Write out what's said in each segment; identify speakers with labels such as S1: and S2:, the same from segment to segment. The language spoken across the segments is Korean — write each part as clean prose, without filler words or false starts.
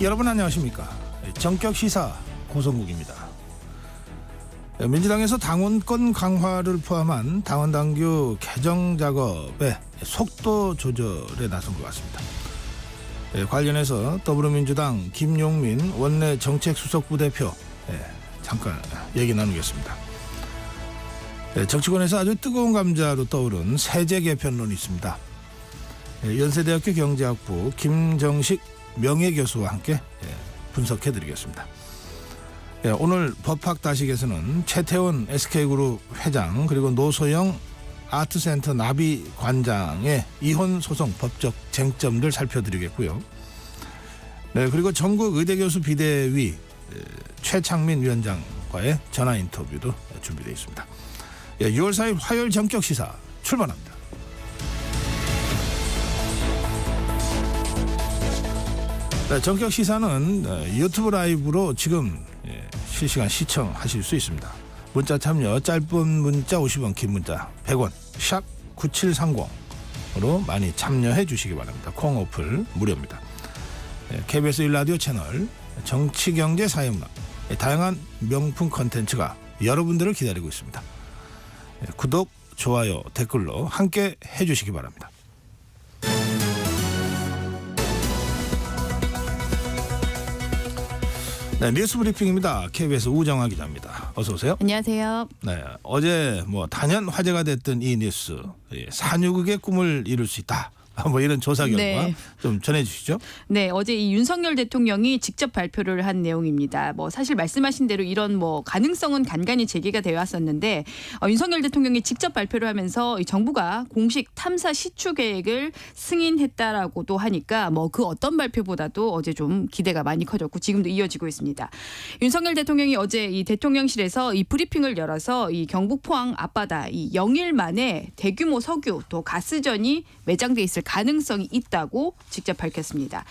S1: 여러분 안녕하십니까? 정격 시사 고성국입니다. 민주당에서 당원권 강화를 포함한 당원 당규 개정 작업에 속도 조절에 나선 것 같습니다. 관련해서 더불어민주당 김용민 원내 정책수석부 대표 잠깐 얘기 나누겠습니다. 정치권에서 아주 뜨거운 감자로 떠오른 세제 개편론이 있습니다. 연세대학교 경제학부 김정식 명예교수와 함께 분석해드리겠습니다. 오늘 법학다식에서는 최태원 SK그룹 회장 그리고 노소영 아트센터 나비 관장의 이혼 소송 법적 쟁점들 살펴드리겠고요. 그리고 전국 의대교수 비대위 최창민 위원장과의 전화 인터뷰도 준비되어 있습니다. 6월 4일 화요일 정격 시사 출발합니다. 정격 시사는 유튜브 라이브로 지금 실시간 시청하실 수 있습니다. 문자 참여 짧은 문자 50원, 긴 문자 100원 샵 9730으로 많이 참여해 주시기 바랍니다. 콩 어플 무료입니다. KBS 1라디오 채널 정치, 경제, 사회문화 다양한 명품 콘텐츠가 여러분들을 기다리고 있습니다. 구독, 좋아요, 댓글로 함께 해주시기 바랍니다. 뉴스 브리핑입니다. KBS 우정아 기자입니다. 어서 오세요.
S2: 안녕하세요.
S1: 네, 어제 단연 화제가 됐던 이 뉴스, 산유국의 꿈을 이룰 수 있다. 이런 조사 결과 좀 전해주시죠.
S2: 네, 어제 이 윤석열 대통령이 직접 발표를 한 내용입니다. 사실 말씀하신 대로 이런 가능성은 간간히 제기가 되어 왔었는데 윤석열 대통령이 직접 발표를 하면서 이 정부가 공식 탐사 시추 계획을 승인했다라고도 하니까 그 어떤 발표보다도 어제 좀 기대가 많이 커졌고 지금도 이어지고 있습니다. 윤석열 대통령이 어제 이 대통령실에서 이 브리핑을 열어서 이 경북 포항 앞바다 이 0일 만에 대규모 석유 또 가스전이 매장돼 있을 가능성이 있다고 직접 밝혔습니다.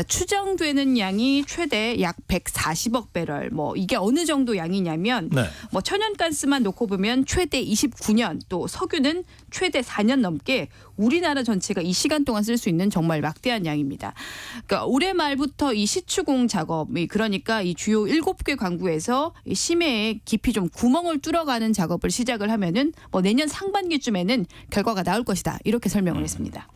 S2: 추정되는 양이 최대 약 140억 배럴. 이게 어느 정도 양이냐면 천연가스만 놓고 보면 최대 29년 또 석유는 최대 4년 넘게 우리나라 전체가 이 시간 동안 쓸 수 있는 정말 막대한 양입니다. 그러니까 올해 말부터 이 시추공 작업이 그러니까 이 주요 7개 관구에서 심해에 깊이 좀 구멍을 뚫어가는 작업을 시작을 하면은 내년 상반기쯤에는 결과가 나올 것이다. 이렇게 설명을 했습니다.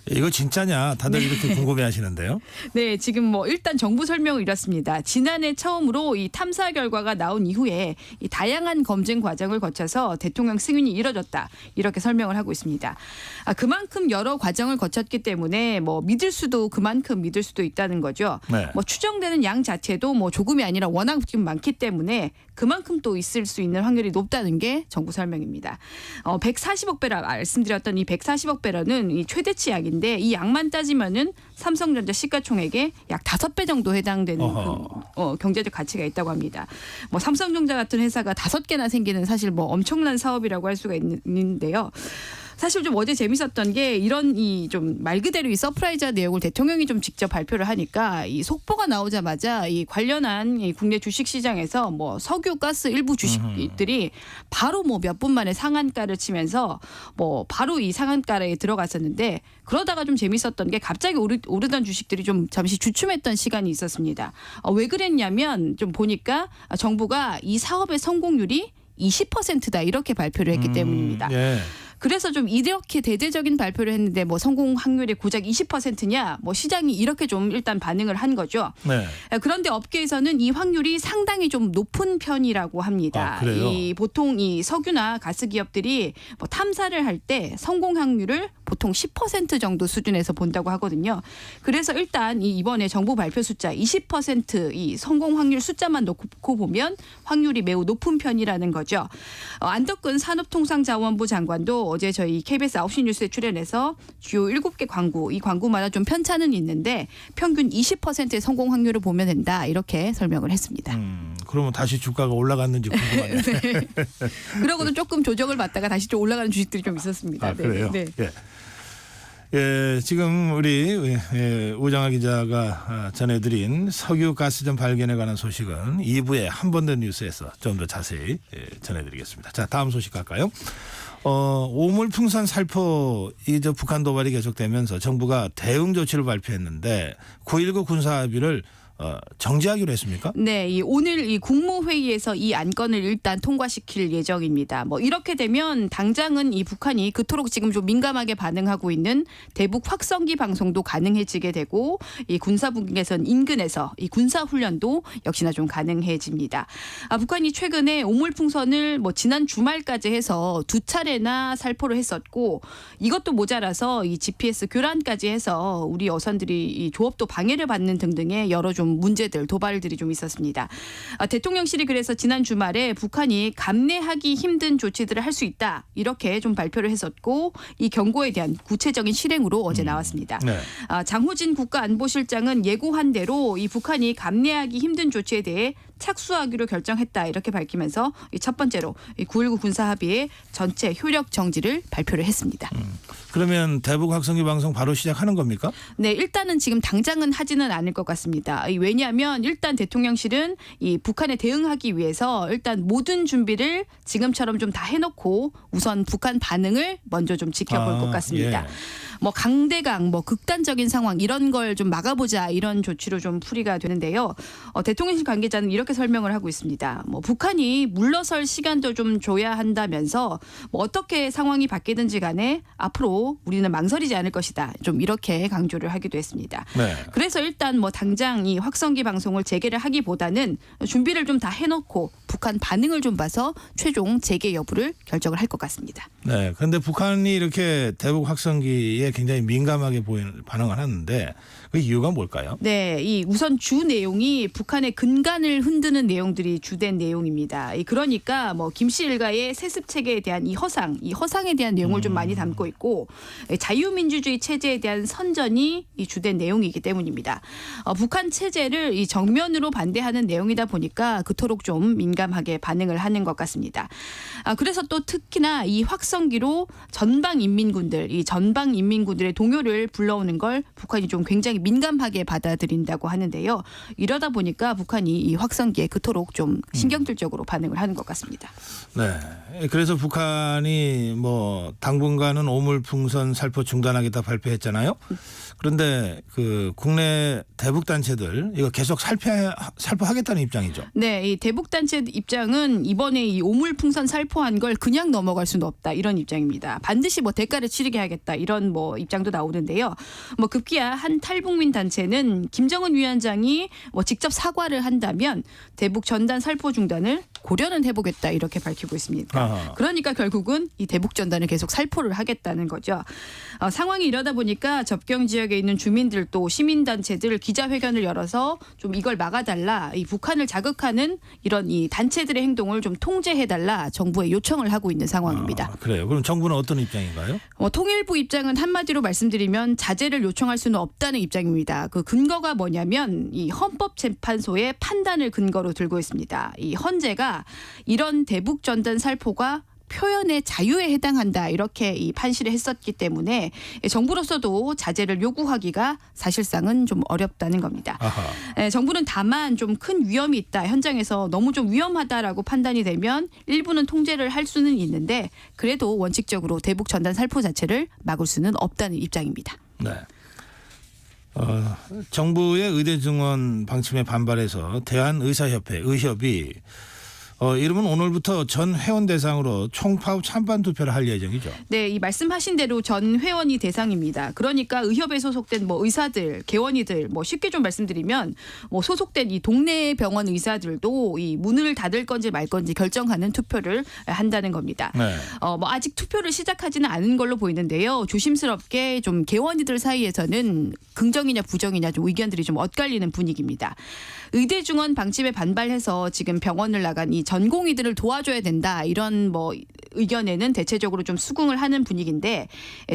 S1: 이거 진짜냐 다들 이렇게 궁금해하시는데요.
S2: 네, 지금 일단 정부 설명을 이렇습니다. 지난해 처음으로 이 탐사 결과가 나온 이후에 이 다양한 검증 과정을 거쳐서 대통령 승인이 이뤄졌다 이렇게 설명을 하고 있습니다. 그만큼 여러 과정을 거쳤기 때문에 믿을 수도 그만큼 믿을 수도 있다는 거죠.
S1: 네.
S2: 추정되는 양 자체도 조금이 아니라 워낙 지금 많기 때문에 그만큼 또 있을 수 있는 확률이 높다는 게 정부 설명입니다. 140억 배럴 말씀드렸던 이 140억 배럴은 이 최대치 양인데 이 양만 따지면은 삼성전자 시가총액의 약 5배 정도 해당되는 경제적 가치가 있다고 합니다. 삼성전자 같은 회사가 5개나 생기는 사실 엄청난 사업이라고 할 수가 있는데요. 사실 좀 어제 재밌었던 게 이런 이 좀 말 그대로 이 서프라이즈한 내용을 대통령이 좀 직접 발표를 하니까 이 속보가 나오자마자 이 관련한 이 국내 주식 시장에서 석유, 가스 일부 주식들이 바로 몇 분 만에 상한가를 치면서 바로 이 상한가에 들어갔었는데 그러다가 좀 재밌었던 게 갑자기 오르던 주식들이 좀 잠시 주춤했던 시간이 있었습니다. 왜 그랬냐면 좀 보니까 정부가 이 사업의 성공률이 20%다 이렇게 발표를 했기 때문입니다.
S1: 예.
S2: 그래서 좀 이렇게 대대적인 발표를 했는데 성공 확률이 고작 20%냐 시장이 이렇게 좀 일단 반응을 한 거죠.
S1: 네.
S2: 그런데 업계에서는 이 확률이 상당히 좀 높은 편이라고 합니다.
S1: 그래요?
S2: 보통 이 석유나 가스 기업들이 탐사를 할 때 성공 확률을 보통 10% 정도 수준에서 본다고 하거든요. 그래서 일단 이번에 정부 발표 숫자 20% 성공 확률 숫자만 놓고 보면 확률이 매우 높은 편이라는 거죠. 안덕근 산업통상자원부 장관도 어제 저희 KBS 9시 뉴스에 출연해서 주요 7개 광구, 이 광구마다 좀 편차는 있는데 평균 20%의 성공 확률을 보면 된다 이렇게 설명을 했습니다.
S1: 그러면 다시 주가가 올라갔는지 궁금하네요.
S2: 네. 그러고도 조금 조정을 받다가 다시 좀 올라가는 주식들이 좀 있었습니다.
S1: 그래요?
S2: 네.
S1: 지금 우리 우정아 기자가 전해드린 석유 가스전 발견에 관한 소식은 2부의 한 번 더 뉴스에서 좀 더 자세히 전해드리겠습니다. 자, 다음 소식 갈까요? 오물풍선 살포 이제 북한 도발이 계속되면서 정부가 대응 조치를 발표했는데 9.19 군사합의를 정지하기로 했습니까?
S2: 네, 오늘 이 국무회의에서 이 안건을 일단 통과시킬 예정입니다. 뭐 이렇게 되면 당장은 이 북한이 그토록 지금 좀 민감하게 반응하고 있는 대북 확성기 방송도 가능해지게 되고 이 군사분 개선 인근에서 이 군사 훈련도 역시나 좀 가능해집니다. 북한이 최근에 오물풍선을 뭐 지난 주말까지 해서 2차례나 살포를 했었고 이것도 모자라서 이 GPS 교란까지 해서 우리 어선들이 이 조업도 방해를 받는 등등의 여러 좀 문제들, 도발들이 좀 있었습니다. 대통령실이 그래서 지난 주말에 북한이 감내하기 힘든 조치들을 할 수 있다 이렇게 좀 발표를 했었고 이 경고에 대한 구체적인 실행으로 어제 나왔습니다.
S1: 네.
S2: 장호진 국가안보실장은 예고한 대로 이 북한이 감내하기 힘든 조치에 대해 착수하기로 결정했다 이렇게 밝히면서 첫 번째로 9.19 군사합의의 전체 효력 정지를 발표를 했습니다.
S1: 그러면 대북 확성기 방송 바로 시작하는 겁니까?
S2: 네, 일단은 지금 당장은 하지는 않을 것 같습니다. 왜냐하면 일단 대통령실은 이 북한에 대응하기 위해서 일단 모든 준비를 지금처럼 좀 다 해놓고 우선 북한 반응을 먼저 좀 지켜볼 것 같습니다.
S1: 예.
S2: 뭐 강대강, 뭐 극단적인 상황 이런 걸 좀 막아보자 이런 조치로 좀 풀이가 되는데요. 대통령실 관계자는 이렇게 설명을 하고 있습니다. 뭐 북한이 물러설 시간도 좀 줘야 한다면서 뭐 어떻게 상황이 바뀌든지 간에 앞으로 우리는 망설이지 않을 것이다. 좀 이렇게 강조를 하기도 했습니다.
S1: 네.
S2: 그래서 일단 뭐 당장 이 확성기 방송을 재개를 하기보다는 준비를 좀 다 해놓고 북한 반응을 좀 봐서 최종 재개 여부를 결정을 할 것 같습니다.
S1: 네. 그런데 북한이 이렇게 대북 확성기에 굉장히 민감하게 반응을 하는데 그 이유가 뭘까요?
S2: 네, 이 우선 주 내용이 북한의 근간을 흔드는 내용들이 주된 내용입니다. 그러니까 뭐 김씨 일가의 세습 체계에 대한 이 허상에 대한 내용을 좀 많이 담고 있고 자유민주주의 체제에 대한 선전이 이 주된 내용이기 때문입니다. 북한 체제를 이 정면으로 반대하는 내용이다 보니까 그토록 좀 민감하게 반응을 하는 것 같습니다. 그래서 또 특히나 이 확성기로 전방 인민군들의 동요를 불러오는 걸 북한이 좀 굉장히 민감하게 받아들인다고 하는데요. 이러다 보니까 북한이 이 확성기에 그토록 좀 신경질적으로 반응을 하는 것 같습니다.
S1: 네. 그래서 북한이 뭐 당분간은 오물풍선 살포 중단하겠다 발표했잖아요. 그런데 그 국내 대북 단체들 이거 계속 살포하겠다는 입장이죠.
S2: 네, 이 대북 단체 입장은 이번에 이 오물풍선 살포한 걸 그냥 넘어갈 수는 없다 이런 입장입니다. 반드시 뭐 대가를 치르게 하겠다 이런 뭐 입장도 나오는데요. 뭐 급기야 한 탈북민 단체는 김정은 위원장이 뭐 직접 사과를 한다면 대북 전단 살포 중단을 고려는 해보겠다 이렇게 밝히고 있습니다.
S1: 아하.
S2: 그러니까 결국은 이 대북 전단을 계속 살포를 하겠다는 거죠. 상황이 이러다 보니까 접경 지역에 있는 주민들도 시민단체들 기자회견을 열어서 좀 이걸 막아달라, 이 북한을 자극하는 이런 이 단체들의 행동을 좀 통제해달라 정부에 요청을 하고 있는 상황입니다.
S1: 그래요. 그럼 정부는 어떤 입장인가요?
S2: 통일부 입장은 한마디로 말씀드리면 자제를 요청할 수는 없다는 입장입니다. 그 근거가 뭐냐면 이 헌법재판소의 판단을 근거로 들고 있습니다. 이 헌재가 이런 대북 전단 살포가 표현의 자유에 해당한다 이렇게 이 판시를 했었기 때문에 정부로서도 자제를 요구하기가 사실상은 좀 어렵다는 겁니다. 정부는 다만 좀 큰 위험이 있다, 현장에서 너무 좀 위험하다라고 판단이 되면 일부는 통제를 할 수는 있는데 그래도 원칙적으로 대북 전단 살포 자체를 막을 수는 없다는 입장입니다.
S1: 네. 정부의 의대 증원 방침에 반발해서 의협이 이러면 오늘부터 전 회원 대상으로 총파업 찬반 투표를 할 예정이죠.
S2: 네, 이 말씀하신 대로 전 회원이 대상입니다. 그러니까 의협에 소속된 뭐 의사들, 개원이들, 뭐 쉽게 좀 말씀드리면 뭐 소속된 이 동네 병원 의사들도 이 문을 닫을 건지 말 건지 결정하는 투표를 한다는 겁니다.
S1: 네.
S2: 뭐 아직 투표를 시작하지는 않은 걸로 보이는데요. 조심스럽게 좀 개원이들 사이에서는 긍정이냐 부정이냐 좀 의견들이 좀 엇갈리는 분위기입니다. 의대 증원 방침에 반발해서 지금 병원을 나간 이 전공의들을 도와줘야 된다 이런 뭐 의견에는 대체적으로 좀 수긍을 하는 분위기인데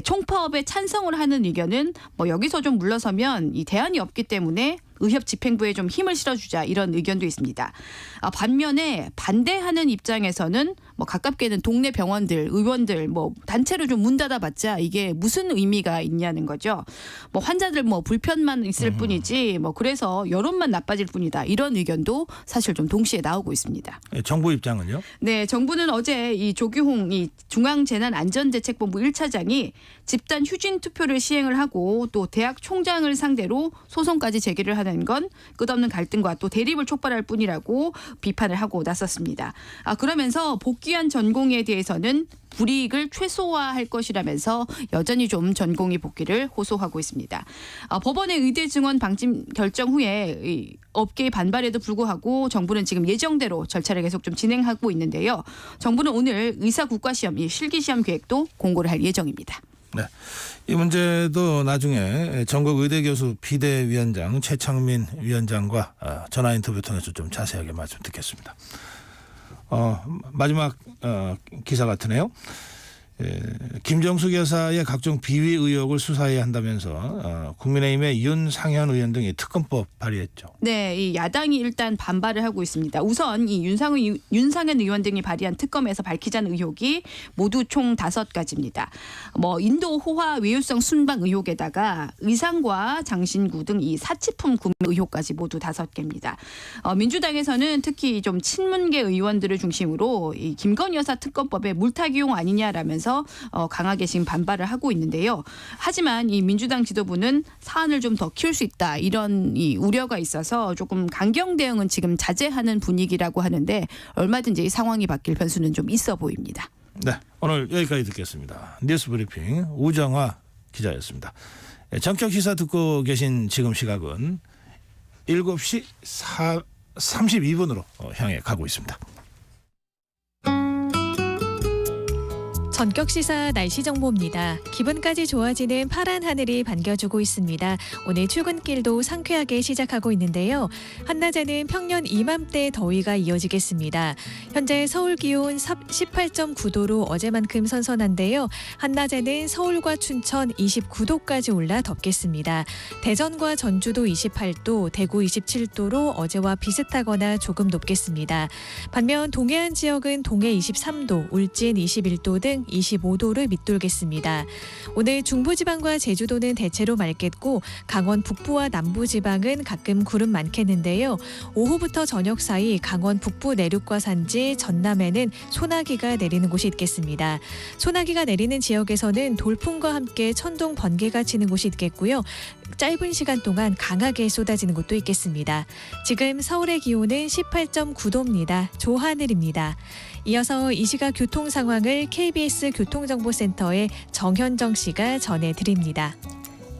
S2: 총파업에 찬성을 하는 의견은 뭐 여기서 좀 물러서면 이 대안이 없기 때문에 의협 집행부에 좀 힘을 실어주자 이런 의견도 있습니다. 반면에 반대하는 입장에서는 뭐 가깝게는 동네 병원들, 의원들 뭐 단체로 좀 문 닫아봤자 이게 무슨 의미가 있냐는 거죠. 뭐 환자들 뭐 불편만 있을 뿐이지 뭐 그래서 여론만 나빠질 뿐이다 이런 의견도 사실 좀 동시에 나오고 있습니다.
S1: 정부 입장은요?
S2: 네, 정부는 어제 이 조규홍 이 중앙재난안전대책본부 1차장이 집단 휴진 투표를 시행을 하고 또 대학 총장을 상대로 소송까지 제기를 하는 건 끝없는 갈등과 또 대립을 촉발할 뿐이라고 비판을 하고 나섰습니다. 그러면서 복귀한 전공의에 대해서는 불이익을 최소화할 것이라면서 여전히 좀 전공의 복귀를 호소하고 있습니다. 법원의 의대 증원 방침 결정 후에 이 업계의 반발에도 불구하고 정부는 지금 예정대로 절차를 계속 좀 진행하고 있는데요. 정부는 오늘 의사 국가시험 이 실기시험 계획도 공고를 할 예정입니다.
S1: 네, 이 문제도 나중에 전국 의대교수 비대위원장 최창민 위원장과 전화 인터뷰 통해서 좀 자세하게 말씀 듣겠습니다. 마지막 기사 같으네요. 김정숙 여사의 각종 비위 의혹을 수사해야 한다면서 국민의힘의 윤상현 의원 등이 특검법 발의했죠.
S2: 네, 이 야당이 일단 반발을 하고 있습니다. 우선 이 윤상현 의원 등이 발의한 특검에서 밝히자는 의혹이 모두 총 5가지입니다. 뭐 인도 호화 외유성 순방 의혹에다가 의상과 장신구 등 이 사치품 구매 의혹까지 모두 5개입니다. 민주당에서는 특히 좀 친문계 의원들을 중심으로 이 김건희 여사 특검법에 물타기용 아니냐라면서 강하게 지금 반발을 하고 있는데요. 하지만 이 민주당 지도부는 사안을 좀 더 키울 수 있다 이런 이 우려가 있어서 조금 강경 대응은 지금 자제하는 분위기라고 하는데 얼마든지 이 상황이 바뀔 변수는 좀 있어 보입니다.
S1: 네, 오늘 여기까지 듣겠습니다. 뉴스브리핑 우정화 기자였습니다. 전격 시사 듣고 계신 지금 시각은 7시 32분으로 향해 가고 있습니다.
S3: 전격시사 날씨 정보입니다. 기분까지 좋아지는 파란 하늘이 반겨주고 있습니다. 오늘 출근길도 상쾌하게 시작하고 있는데요. 한낮에는 평년 이맘때 더위가 이어지겠습니다. 현재 서울 기온 18.9도로 어제만큼 선선한데요. 한낮에는 서울과 춘천 29도까지 올라 덥겠습니다. 대전과 전주도 28도, 대구 27도로 어제와 비슷하거나 조금 높겠습니다. 반면 동해안 지역은 동해 23도, 울진 21도 등 25도를 밑돌겠습니다. 오늘 중부지방과 제주도는 대체로 맑겠고 강원 북부와 남부지방은 가끔 구름 많겠는데요. 오후부터 저녁 사이 강원 북부 내륙과 산지, 전남에는 소나기가 내리는 곳이 있겠습니다. 소나기가 내리는 지역에서는 돌풍과 함께 천둥, 번개가 치는 곳이 있겠고요. 짧은 시간 동안 강하게 쏟아지는 곳도 있겠습니다. 지금 서울의 기온은 18.9도입니다. 조하늘입니다. 이어서 이 시각 교통 상황을 KBS 교통정보센터의 정현정 씨가 전해드립니다.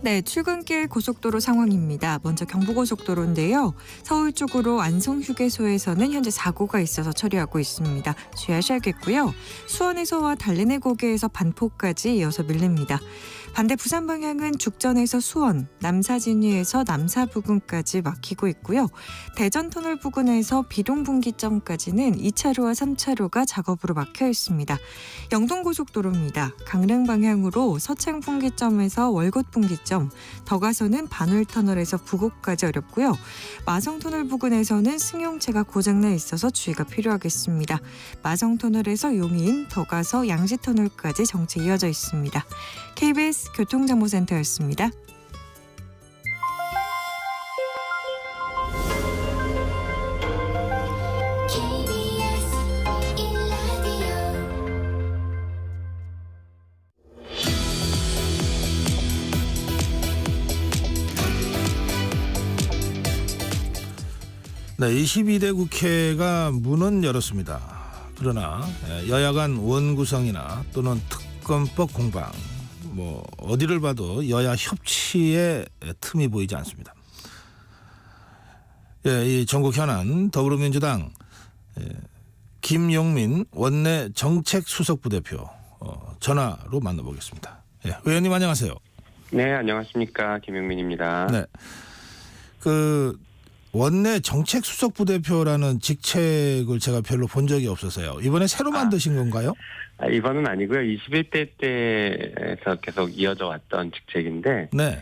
S4: 네, 출근길 고속도로 상황입니다. 먼저 경부고속도로인데요. 서울 쪽으로 안성휴게소에서는 현재 사고가 있어서 처리하고 있습니다. 주의하셔야겠고요. 수원에서와 달래내 고개에서 반포까지 이어서 밀립니다. 반대 부산 방향은 죽전에서 수원, 남사진리에서 남사부근까지 막히고 있고요. 대전터널 부근에서 비동분기점까지는 2차로와 3차로가 작업으로 막혀 있습니다. 영동고속도로입니다. 강릉 방향으로 서창분기점에서 월곶분기점, 더 가서는 반월터널에서 부곡까지 어렵고요. 마성터널 부근에서는 승용차가 고장나 있어서 주의가 필요하겠습니다. 마성터널에서 용인, 더 가서 양지터널까지 정체 이어져 있습니다. KBS 교통정보센터였습니다.
S1: 네, 22대 국회가 문은 열었습니다. 그러나 여야 간 원구성이나 또는 특검법 공방 뭐 어디를 봐도 여야 협치의 틈이 보이지 않습니다. 이 전국 현안 더불어민주당 김용민 원내 정책수석부대표 전화로 만나보겠습니다. 의원님 안녕하세요.
S5: 네, 안녕하십니까. 김용민입니다.
S1: 네, 그 원내 정책수석부대표라는 직책을 제가 별로 본 적이 없어서요. 이번에 새로 만드신 건가요?
S5: 이번은 아니고요. 21대 때에서 계속 이어져 왔던 직책인데
S1: 네.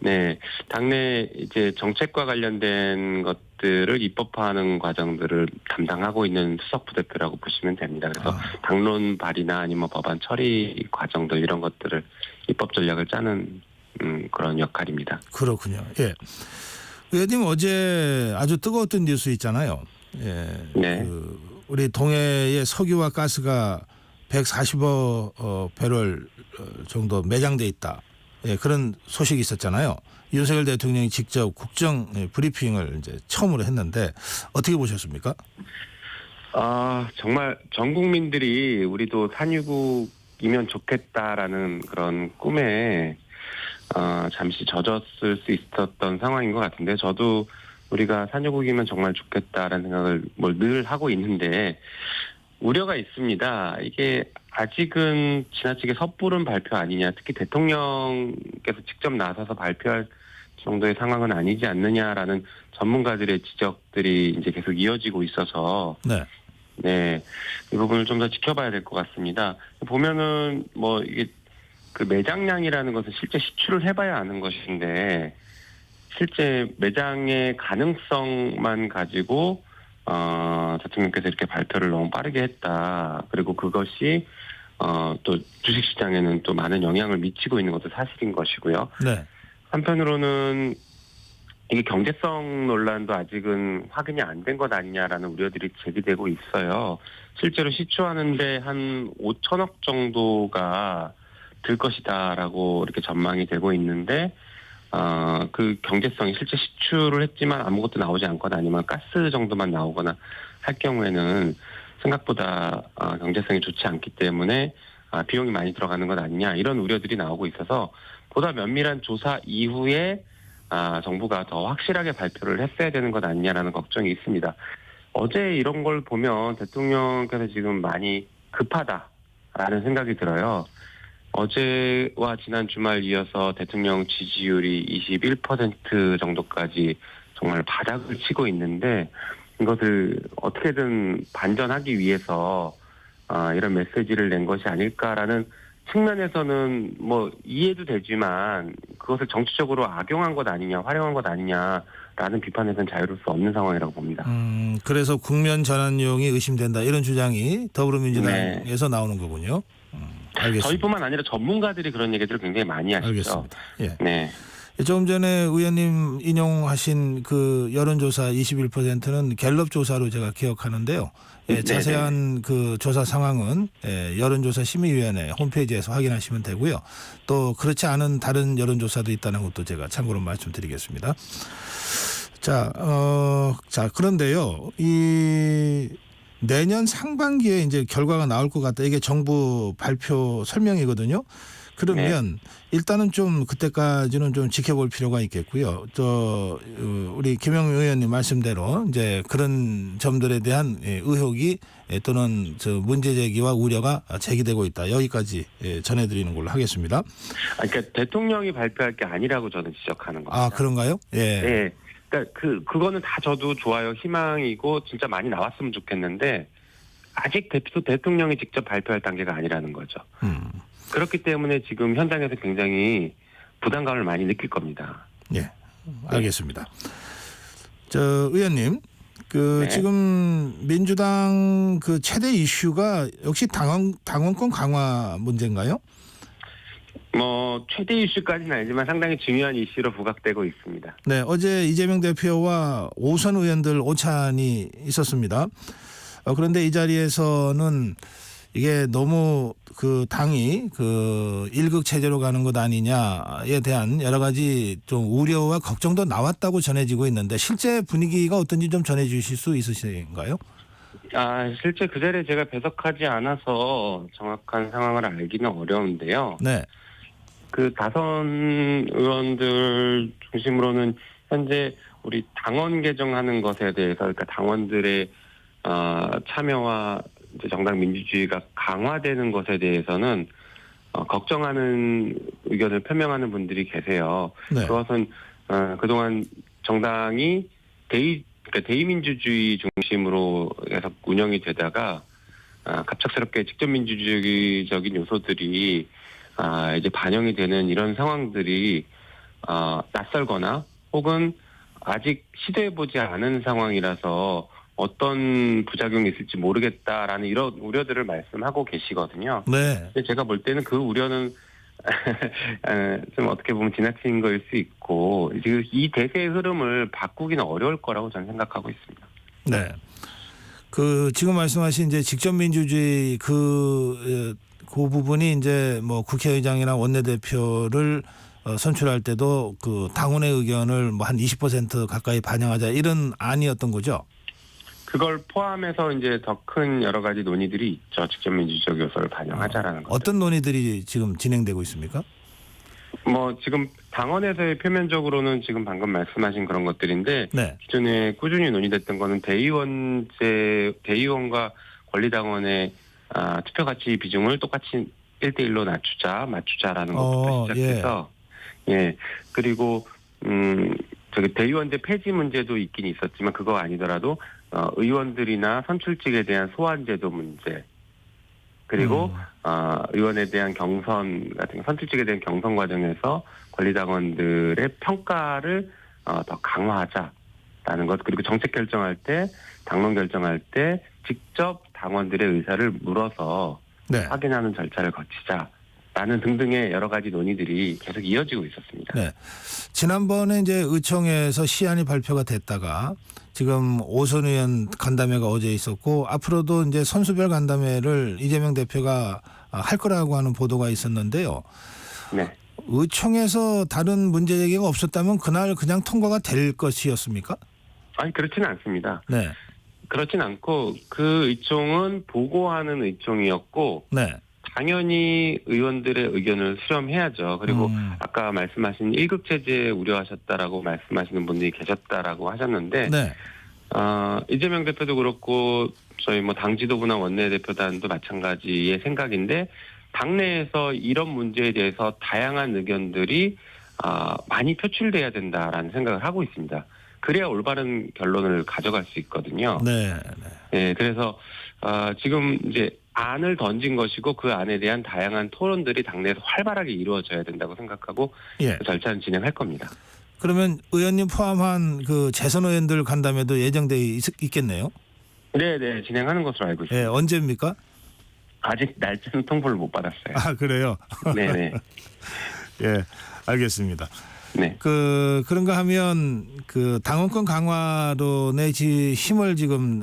S5: 네, 당내 이제 정책과 관련된 것들을 입법화하는 과정들을 담당하고 있는 수석 부대표라고 보시면 됩니다. 그래서 당론 발의나 아니면 법안 처리 과정들 이런 것들을 입법 전략을 짜는 그런 역할입니다.
S1: 그렇군요. 예. 의원님 어제 아주 뜨거웠던 뉴스 있잖아요. 예.
S5: 네.
S1: 우리 동해의 석유와 가스가 140억 배럴 정도 매장돼 있다. 예, 그런 소식이 있었잖아요. 윤석열 대통령이 직접 국정 브리핑을 이제 처음으로 했는데 어떻게 보셨습니까?
S5: 정말 전 국민들이 우리도 산유국이면 좋겠다라는 그런 꿈에 잠시 젖었을 수 있었던 상황인 것 같은데 저도 우리가 산유국이면 정말 좋겠다라는 생각을 늘 하고 있는데 우려가 있습니다. 이게 아직은 지나치게 섣부른 발표 아니냐. 특히 대통령께서 직접 나서서 발표할 정도의 상황은 아니지 않느냐라는 전문가들의 지적들이 이제 계속 이어지고 있어서 네, 이 부분을 좀 더 지켜봐야 될 것 같습니다. 보면은 이게 그 매장량이라는 것은 실제 시추를 해봐야 아는 것인데 실제 매장의 가능성만 가지고 대통령께서 이렇게 발표를 너무 빠르게 했다. 그리고 그것이 또 주식시장에는 또 많은 영향을 미치고 있는 것도 사실인 것이고요.
S1: 네.
S5: 한편으로는 이게 경제성 논란도 아직은 확인이 안 된 것 아니냐라는 우려들이 제기되고 있어요. 실제로 시추하는데 한 5천억 정도가 들 것이다라고 이렇게 전망이 되고 있는데 그 경제성이 실제 시추를 했지만 아무것도 나오지 않거나 아니면 가스 정도만 나오거나 할 경우에는 생각보다 경제성이 좋지 않기 때문에 비용이 많이 들어가는 것 아니냐 이런 우려들이 나오고 있어서 보다 면밀한 조사 이후에 정부가 더 확실하게 발표를 했어야 되는 것 아니냐라는 걱정이 있습니다. 어제 이런 걸 보면 대통령께서 지금 많이 급하다라는 생각이 들어요. 어제와 지난 주말 이어서 대통령 지지율이 21% 정도까지 정말 바닥을 치고 있는데 이것을 어떻게든 반전하기 위해서 이런 메시지를 낸 것이 아닐까라는 측면에서는 이해도 되지만 그것을 정치적으로 악용한 것 아니냐, 활용한 것 아니냐라는 비판에서는 자유로울 수 없는 상황이라고 봅니다.
S1: 그래서 국면 전환용이 의심된다 이런 주장이 더불어민주당에서 나오는 거군요. 알겠습니다.
S5: 저희뿐만 아니라 전문가들이 그런 얘기들을 굉장히 많이 하시죠.
S1: 알겠습니다. 예.
S5: 네.
S1: 조금 전에 의원님 인용하신 그 여론조사 21%는 갤럽 조사로 제가 기억하는데요. 예, 자세한 그 조사 상황은 여론조사 심의위원회 홈페이지에서 확인하시면 되고요. 또 그렇지 않은 다른 여론조사도 있다는 것도 제가 참고로 말씀드리겠습니다. 자, 그런데요. 이 내년 상반기에 이제 결과가 나올 것 같다. 이게 정부 발표 설명이거든요. 그러면 일단은 좀 그때까지는 좀 지켜볼 필요가 있겠고요. 또 우리 김영민 의원님 말씀대로 이제 그런 점들에 대한 의혹이 또는 문제 제기와 우려가 제기되고 있다. 여기까지 전해드리는 걸로 하겠습니다.
S5: 그러니까 대통령이 발표할 게 아니라고 저는 지적하는 겁니다.
S1: 그런가요? 예.
S5: 네. 그러니까 그거는 다 저도 좋아요. 희망이고 진짜 많이 나왔으면 좋겠는데 아직 대통령이 직접 발표할 단계가 아니라는 거죠. 그렇기 때문에 지금 현장에서 굉장히 부담감을 많이 느낄 겁니다.
S1: 예, 알겠습니다. 의원님, 지금 민주당 그 최대 이슈가 역시 당원권 강화 문제인가요?
S5: 최대 이슈까지는 아니지만 상당히 중요한 이슈로 부각되고 있습니다.
S1: 네, 어제 이재명 대표와 오선 의원들 오찬이 있었습니다. 그런데 이 자리에서는 이게 너무 그 당이 그 일극 체제로 가는 것 아니냐에 대한 여러 가지 좀 우려와 걱정도 나왔다고 전해지고 있는데 실제 분위기가 어떤지 좀 전해주실 수 있으신가요?
S5: 실제 그 자리에 제가 배석하지 않아서 정확한 상황을 알기는 어려운데요.
S1: 네.
S5: 그 다선 의원들 중심으로는 현재 우리 당원 개정하는 것에 대해서 그러니까 당원들의 참여와 이제 정당 민주주의가 강화되는 것에 대해서는 걱정하는 의견을 표명하는 분들이 계세요.
S1: 네.
S5: 그것은 그동안 정당이 대의민주주의 중심으로 계속 운영이 되다가 갑작스럽게 직접민주주의적인 요소들이 이제 반영이 되는 이런 상황들이 낯설거나 혹은 아직 시도해보지 않은 상황이라서 어떤 부작용이 있을지 모르겠다라는 이런 우려들을 말씀하고 계시거든요.
S1: 네.
S5: 근데 제가 볼 때는 그 우려는 좀 어떻게 보면 지나친 거일 수 있고 지금 이 대세의 흐름을 바꾸기는 어려울 거라고 저는 생각하고 있습니다.
S1: 네. 그 지금 말씀하신 이제 직접 민주주의 그 부분이 이제 뭐 국회의장이나 원내대표를 선출할 때도 그 당원의 의견을 뭐 한 20% 가까이 반영하자 이런 안이었던 거죠.
S5: 그걸 포함해서 이제 더 큰 여러 가지 논의들이 있죠. 직접 민주적 요소를 반영하자라는 거죠.
S1: 어떤 논의들이 지금 진행되고 있습니까?
S5: 뭐 지금 당원에서의 표면적으로는 지금 방금 말씀하신 그런 것들인데
S1: 네.
S5: 기존에 꾸준히 논의됐던 거는 대의원과 권리당원의 투표 가치 비중을 똑같이 1대1로 맞추자라는 것부터 시작해서 예. 그리고 저기 대의원제 폐지 문제도 있긴 있었지만 그거 아니더라도 의원들이나 선출직에 대한 소환제도 문제 그리고 의원에 대한 경선 같은 선출직에 대한 경선 과정에서 권리당원들의 평가를 더 강화하자라는 것 그리고 정책 결정할 때 당론 결정할 때 직접 당원들의 의사를 물어서
S1: 네.
S5: 확인하는 절차를 거치자라는 등등의 여러 가지 논의들이 계속 이어지고 있었습니다.
S1: 네. 지난번에 이제 의총에서 시안이 발표가 됐다가 지금 오선 의원 간담회가 어제 있었고 앞으로도 이제 선수별 간담회를 이재명 대표가 할 거라고 하는 보도가 있었는데요.
S5: 네.
S1: 의총에서 다른 문제 제기가 없었다면 그날 그냥 통과가 될 것이었습니까?
S5: 아니 그렇지는 않습니다.
S1: 네.
S5: 그렇진 않고 그 의총은 보고하는 의총이었고
S1: 네.
S5: 당연히 의원들의 의견을 수렴해야죠. 그리고 아까 말씀하신 1급 체제 우려하셨다라고 말씀하시는 분들이 계셨다라고 하셨는데
S1: 네.
S5: 이재명 대표도 그렇고 저희 뭐 당 지도부나 원내대표단도 마찬가지의 생각인데 당내에서 이런 문제에 대해서 다양한 의견들이 많이 표출돼야 된다라는 생각을 하고 있습니다. 그래야 올바른 결론을 가져갈 수 있거든요.
S1: 네.
S5: 네, 그래서 지금 이제 안을 던진 것이고 그 안에 대한 다양한 토론들이 당내에서 활발하게 이루어져야 된다고 생각하고
S1: 예.
S5: 그 절차는 진행할 겁니다.
S1: 그러면 의원님 포함한 그 재선 의원들 간담회도 예정돼 있겠네요.
S5: 네, 진행하는 것으로 알고 있습니다.
S1: 예, 언제입니까?
S5: 아직 날짜는 통보를 못 받았어요.
S1: 아, 그래요?
S5: 네네.
S1: 예, 알겠습니다.
S5: 네.
S1: 그런가 하면 그 당원권 강화론의 힘을 지금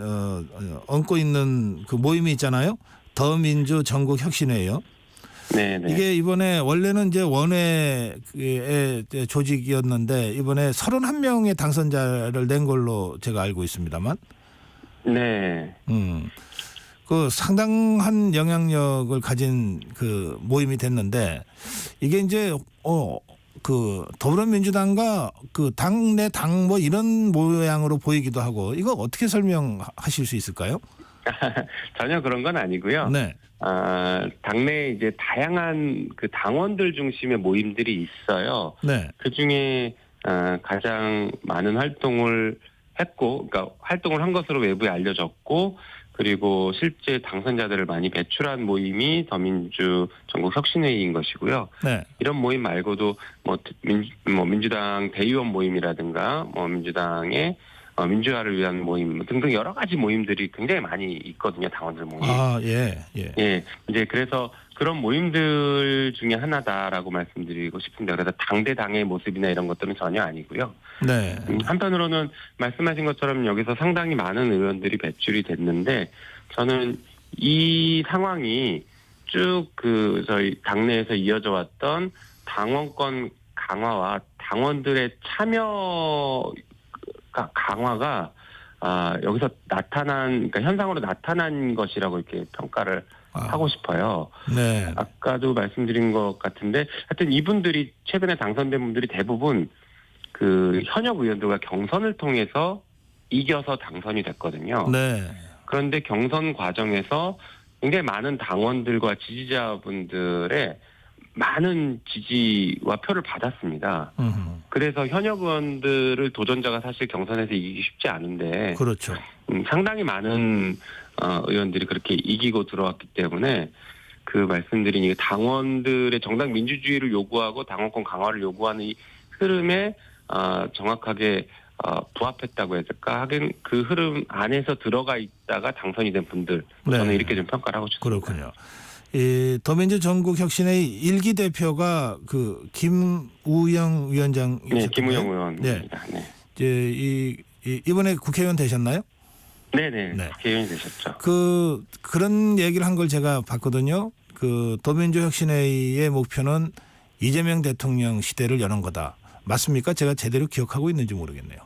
S1: 얹고 있는 그 모임이 있잖아요. 더민주 전국혁신회요.
S5: 네네.
S1: 이게 이번에 원래는 이제 원외의 조직이었는데 이번에 31명의 당선자를 낸 걸로 제가 알고 있습니다만.
S5: 네.
S1: 그 상당한 영향력을 가진 그 모임이 됐는데 이게 이제 그 더불어민주당과 그 당내 당 뭐 이런 모양으로 보이기도 하고 이거 어떻게 설명하실 수 있을까요?
S5: 전혀 그런 건 아니고요.
S1: 네.
S5: 당내에 이제 다양한 그 당원들 중심의 모임들이 있어요.
S1: 네.
S5: 그 중에 가장 많은 활동을 했고, 그러니까 활동을 한 것으로 외부에 알려졌고, 그리고 실제 당선자들을 많이 배출한 모임이 더민주 전국혁신회의인 것이고요.
S1: 네.
S5: 이런 모임 말고도 민주당 대의원 모임이라든가 민주당의 민주화를 위한 모임 등등 여러 가지 모임들이 굉장히 많이 있거든요. 당원들 모임.
S1: 아, 예.
S5: 예. 이제 그래서 그런 모임들 중에 하나다라고 말씀드리고 싶은데 그래서 당대당의 모습이나 이런 것들은 전혀 아니고요.
S1: 네.
S5: 한편으로는 말씀하신 것처럼 여기서 상당히 많은 의원들이 배출이 됐는데 저는 이 상황이 쭉 저희 당내에서 이어져 왔던 당원권 강화와 당원들의 참여 강화가 여기서 그러니까 현상으로 나타난 것이라고 이렇게 평가를 하고 싶어요.
S1: 네.
S5: 아까도 말씀드린 것 같은데 하여튼 이분들이 최근에 당선된 분들이 대부분 그 현역 의원들과 경선을 통해서 이겨서 당선이 됐거든요.
S1: 네.
S5: 그런데 경선 과정에서 굉장히 많은 당원들과 지지자분들의 많은 지지와 표를 받았습니다. 그래서 현역 의원들을 도전자가 사실 경선에서 이기기 쉽지 않은데
S1: 그렇죠.
S5: 상당히 많은 의원들이 그렇게 이기고 들어왔기 때문에 그 말씀드린 이 당원들의 정당 민주주의를 요구하고 당원권 강화를 요구하는 이 흐름에 정확하게 부합했다고 해야 될까? 하긴 그 흐름 안에서 들어가 있다가 당선이 된 분들
S1: 네.
S5: 저는 이렇게 좀 평가를 하고 싶습니다.
S1: 그렇군요. 이 더민주 전국혁신의 일기 대표가 그 김우영 위원장.
S5: 네, 김우영 의원입니다. 네.
S1: 이제 이번에 국회의원 되셨나요?
S5: 네네.
S1: 네.
S5: 국회의원이 되셨죠.
S1: 그런 얘기를 한 걸 제가 봤거든요. 그 더민주 혁신회의 목표는 이재명 대통령 시대를 여는 거다. 맞습니까? 제가 제대로 기억하고 있는지 모르겠네요.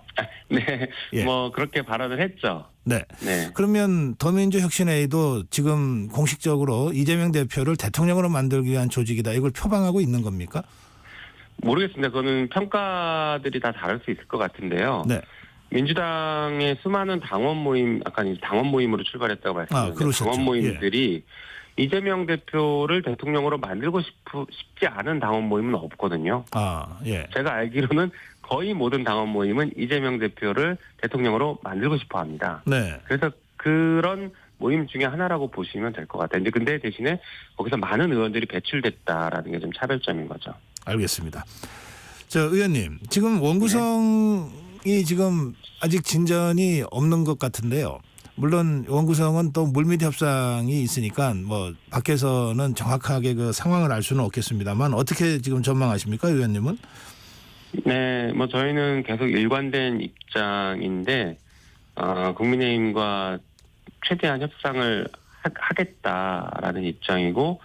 S5: 네,
S1: 예.
S5: 뭐 그렇게 발언을 했죠.
S1: 네.
S5: 네.
S1: 그러면 더민주 혁신회의도 지금 공식적으로 이재명 대표를 대통령으로 만들기 위한 조직이다. 이걸 표방하고 있는 겁니까?
S5: 모르겠습니다. 그거는 평가들이 다 다를 수 있을 것 같은데요.
S1: 네.
S5: 민주당의 수많은 당원 모임, 아까 이제 당원 모임으로 출발했다고 말씀드렸는데
S1: 그러셨죠.
S5: 당원 모임들이 이재명 대표를 대통령으로 만들고 싶지 않은 당원 모임은 없거든요.
S1: 예.
S5: 제가 알기로는 거의 모든 당원 모임은 이재명 대표를 대통령으로 만들고 싶어 합니다.
S1: 네.
S5: 그래서 그런 모임 중에 하나라고 보시면 될 것 같아요. 이제 근데 대신에 거기서 많은 의원들이 배출됐다라는 게 좀 차별점인 거죠.
S1: 알겠습니다. 저 의원님, 지금 원구성이 지금 아직 진전이 없는 것 같은데요. 물론 원구성은 또 물밑 협상이 있으니까 뭐 밖에서는 정확하게 그 상황을 알 수는 없겠습니다만 어떻게 지금 전망하십니까, 의원님은?
S5: 네, 뭐 저희는 계속 일관된 입장인데 국민의힘과 최대한 협상을 하겠다라는 입장이고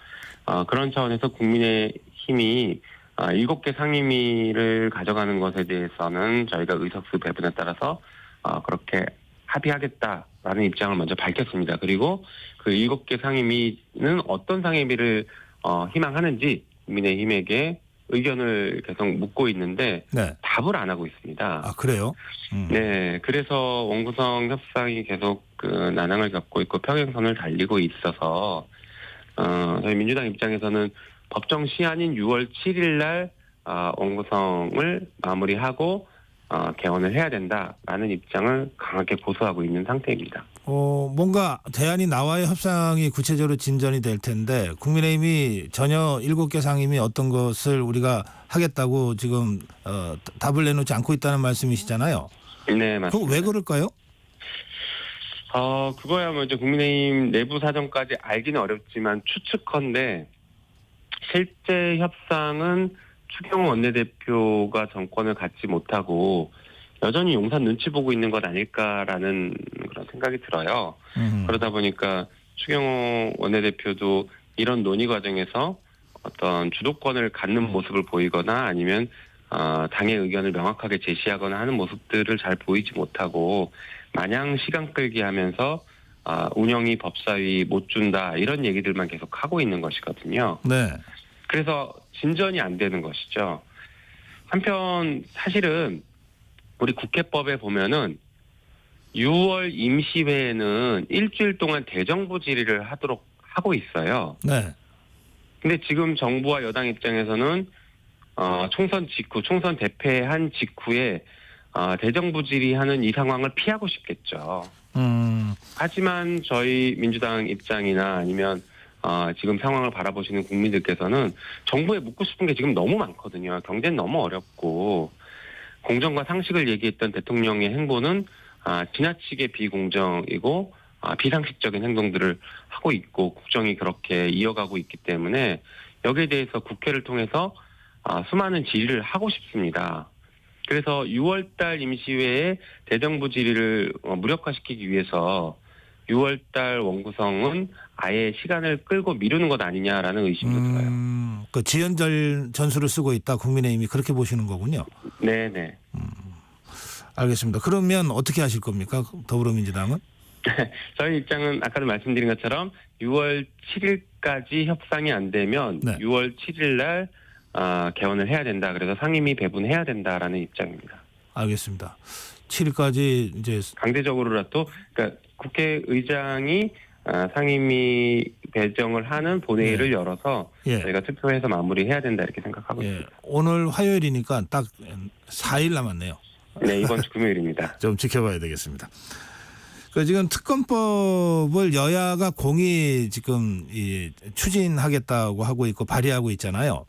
S5: 그런 차원에서 국민의힘이 7개 상임위를 가져가는 것에 대해서는 저희가 의석수 배분에 따라서 그렇게 합의하겠다라는 입장을 먼저 밝혔습니다. 그리고 그 7개 상임위는 어떤 상임위를 희망하는지 국민의힘에게 의견을 계속 묻고 있는데
S1: 네.
S5: 답을 안 하고 있습니다.
S1: 그래요?
S5: 네, 그래서 원구성 협상이 계속 그 난항을 겪고 있고 평행선을 달리고 있어서 저희 민주당 입장에서는 법정 시한인 6월 7일 날 원구성을 마무리하고 개원을 해야 된다라는 입장을 강하게 고수하고 있는 상태입니다.
S1: 뭔가 대안이 나와야 협상이 구체적으로 진전이 될 텐데 국민의힘이 전혀 7개 상임위 어떤 것을 우리가 하겠다고 지금 답을 내놓지 않고 있다는 말씀이시잖아요.
S5: 네, 맞습니다.
S1: 그거 왜 그럴까요?
S5: 그거야 뭐 이제 국민의힘 내부 사정까지 알기는 어렵지만 추측컨대 실제 협상은 추경호 원내대표가 정권을 갖지 못하고 여전히 용산 눈치 보고 있는 것 아닐까라는 그런 생각이 들어요. 그러다 보니까 추경호 원내대표도 이런 논의 과정에서 어떤 주도권을 갖는 모습을 보이거나 아니면 당의 의견을 명확하게 제시하거나 하는 모습들을 잘 보이지 못하고 마냥 시간 끌기 하면서 운영이 법사위 못 준다 이런 얘기들만 계속 하고 있는 것이거든요.
S1: 네.
S5: 그래서 진전이 안 되는 것이죠. 한편 사실은 우리 국회법에 보면은 6월 임시회에는 일주일 동안 대정부 질의를 하고 있어요.
S1: 네.
S5: 근데 지금 정부와 여당 입장에서는 총선 직후, 총선 대패한 직후에 대정부 질의하는 이 상황을 피하고 싶겠죠. 하지만 저희 민주당 입장이나 아니면 지금 상황을 바라보시는 국민들께서는 정부에 묻고 싶은 게 지금 너무 많거든요. 경제는 너무 어렵고 공정과 상식을 얘기했던 대통령의 행보는 지나치게 비공정이고 비상식적인 행동들을 하고 있고 국정이 그렇게 이어가고 있기 때문에 여기에 대해서 국회를 통해서 수많은 질의를 하고 싶습니다. 그래서 6월달 임시회에 대정부 질의를 무력화시키기 위해서 6월달 원구성은 아예 시간을 끌고 미루는 것 아니냐라는 의심도 들어요.
S1: 그 지연절 전술을 쓰고 있다 국민의힘이 그렇게 보시는 거군요.
S5: 네네.
S1: 알겠습니다. 그러면 어떻게 하실 겁니까? 더불어민주당은?
S5: 저희 입장은 아까도 말씀드린 것처럼 6월 7일까지 협상이 안 되면
S1: 네.
S5: 6월 7일 날 개원을 해야 된다. 그래서 상임위 배분해야 된다라는 입장입니다.
S1: 알겠습니다. 7일까지 이제
S5: 강제적으로라도 그러니까 국회의장이 상임위 배정을 하는 본회의를 열어서 저희가 투표해서 마무리해야 된다 이렇게 생각하고 있습니다.
S1: 오늘 화요일이니까 딱 4일 남았네요.
S5: 네, 이번 주 금요일입니다.
S1: 좀 지켜봐야 되겠습니다. 지금 특검법을 여야가 공히 지금 추진하겠다고 하고 있고 발의하고 있잖아요.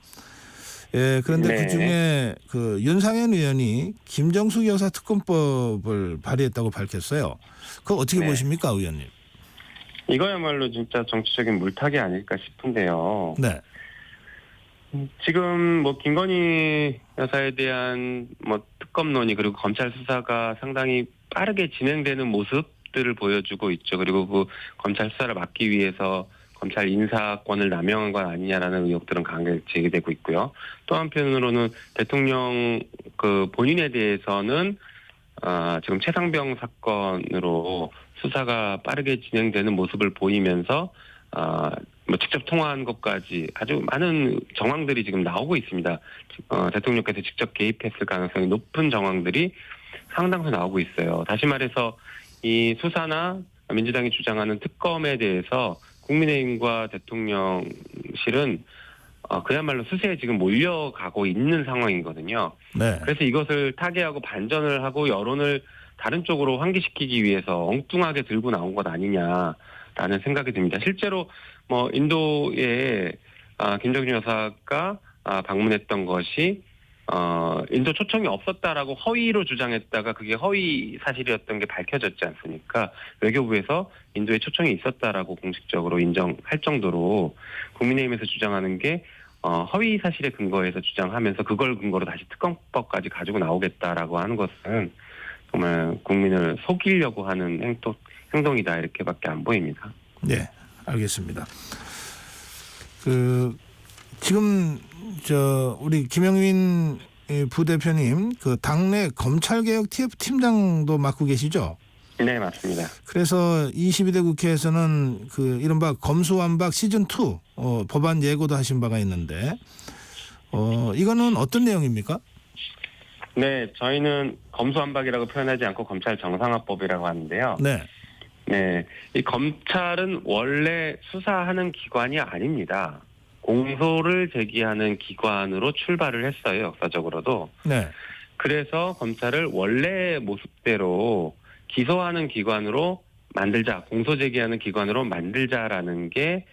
S1: 예, 그런데
S5: 네.
S1: 그중에 그 윤상현 의원이 김정숙 여사 특검법을 발의했다고 밝혔어요. 그거 어떻게
S5: 네.
S1: 보십니까, 의원님?
S5: 이거야말로 진짜 정치적인 물타기 아닐까 싶은데요.
S1: 네.
S5: 지금 뭐 김건희 여사에 대한 뭐 특검 논의 그리고 검찰 수사가 상당히 빠르게 진행되는 모습들을 보여주고 있죠. 그리고 그 검찰 수사를 막기 위해서 검찰 인사권을 남용한 건 아니냐라는 의혹들은 강하게 제기되고 있고요. 또 한편으로는 대통령 그 본인에 대해서는 지금 최상병 사건으로 수사가 빠르게 진행되는 모습을 보이면서 뭐 직접 통화한 것까지 아주 많은 정황들이 지금 나오고 있습니다. 대통령께서 직접 개입했을 가능성이 높은 정황들이 상당수 나오고 있어요. 다시 말해서 이 수사나 민주당이 주장하는 특검에 대해서 국민의힘과 대통령실은 그야말로 수세에 지금 몰려가고 있는 상황이거든요.
S1: 네.
S5: 그래서 이것을 타개하고 반전을 하고 여론을 다른 쪽으로 환기시키기 위해서 엉뚱하게 들고 나온 것 아니냐라는 생각이 듭니다. 실제로 뭐 인도에 김정준 여사가 방문했던 것이 인도 초청이 없었다라고 허위로 주장했다가 그게 허위 사실이었던 게 밝혀졌지 않습니까? 외교부에서 인도에 초청이 있었다라고 공식적으로 인정할 정도로 국민의힘에서 주장하는 게 허위 사실에 근거해서 주장하면서 그걸 근거로 다시 특검법까지 가지고 나오겠다라고 하는 것은 정말 국민을 속이려고 하는 행동이다 이렇게밖에 안 보입니다.
S1: 네, 알겠습니다. 지금 우리 김영민 부대표님 그 당내 검찰개혁 TF 팀장도 맡고 계시죠?
S5: 네, 맞습니다.
S1: 그래서 22대 국회에서는 그 이른바 검수완박 시즌 2 법안 예고도 하신 바가 있는데 이거는 어떤 내용입니까?
S5: 네, 저희는 검수완박이라고 표현하지 않고 검찰 정상화법이라고 하는데요.
S1: 네.
S5: 네, 이 검찰은 원래 수사하는 기관이 아닙니다. 공소를 제기하는 기관으로 출발을 했어요, 역사적으로도.
S1: 네.
S5: 그래서 검찰을 원래 모습대로 기소하는 기관으로 만들자, 공소 제기하는 기관으로 만들자라는 게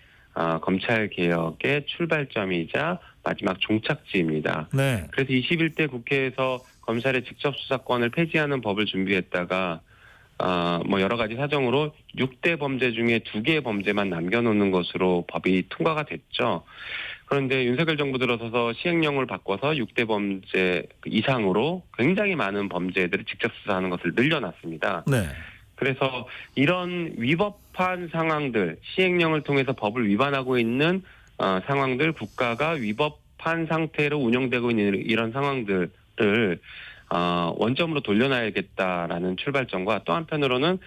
S5: 검찰 개혁의 출발점이자 마지막 종착지입니다.
S1: 네.
S5: 그래서 21대 국회에서 검찰의 직접 수사권을 폐지하는 법을 준비했다가 뭐 여러 가지 사정으로 6대 범죄 중에 2개의 범죄만 남겨놓는 것으로 법이 통과가 됐죠. 그런데 윤석열 정부 들어서서 시행령을 바꿔서 6대 범죄 이상으로 굉장히 많은 범죄들을 직접 수사하는 것을 늘려놨습니다.
S1: 네.
S5: 그래서 이런 위법한 상황들, 시행령을 통해서 법을 위반하고 있는 상황들, 국가가 위법한 상태로 운영되고 있는 이런 상황들을 원점으로 돌려놔야겠다라는 출발점과 또 한편으로는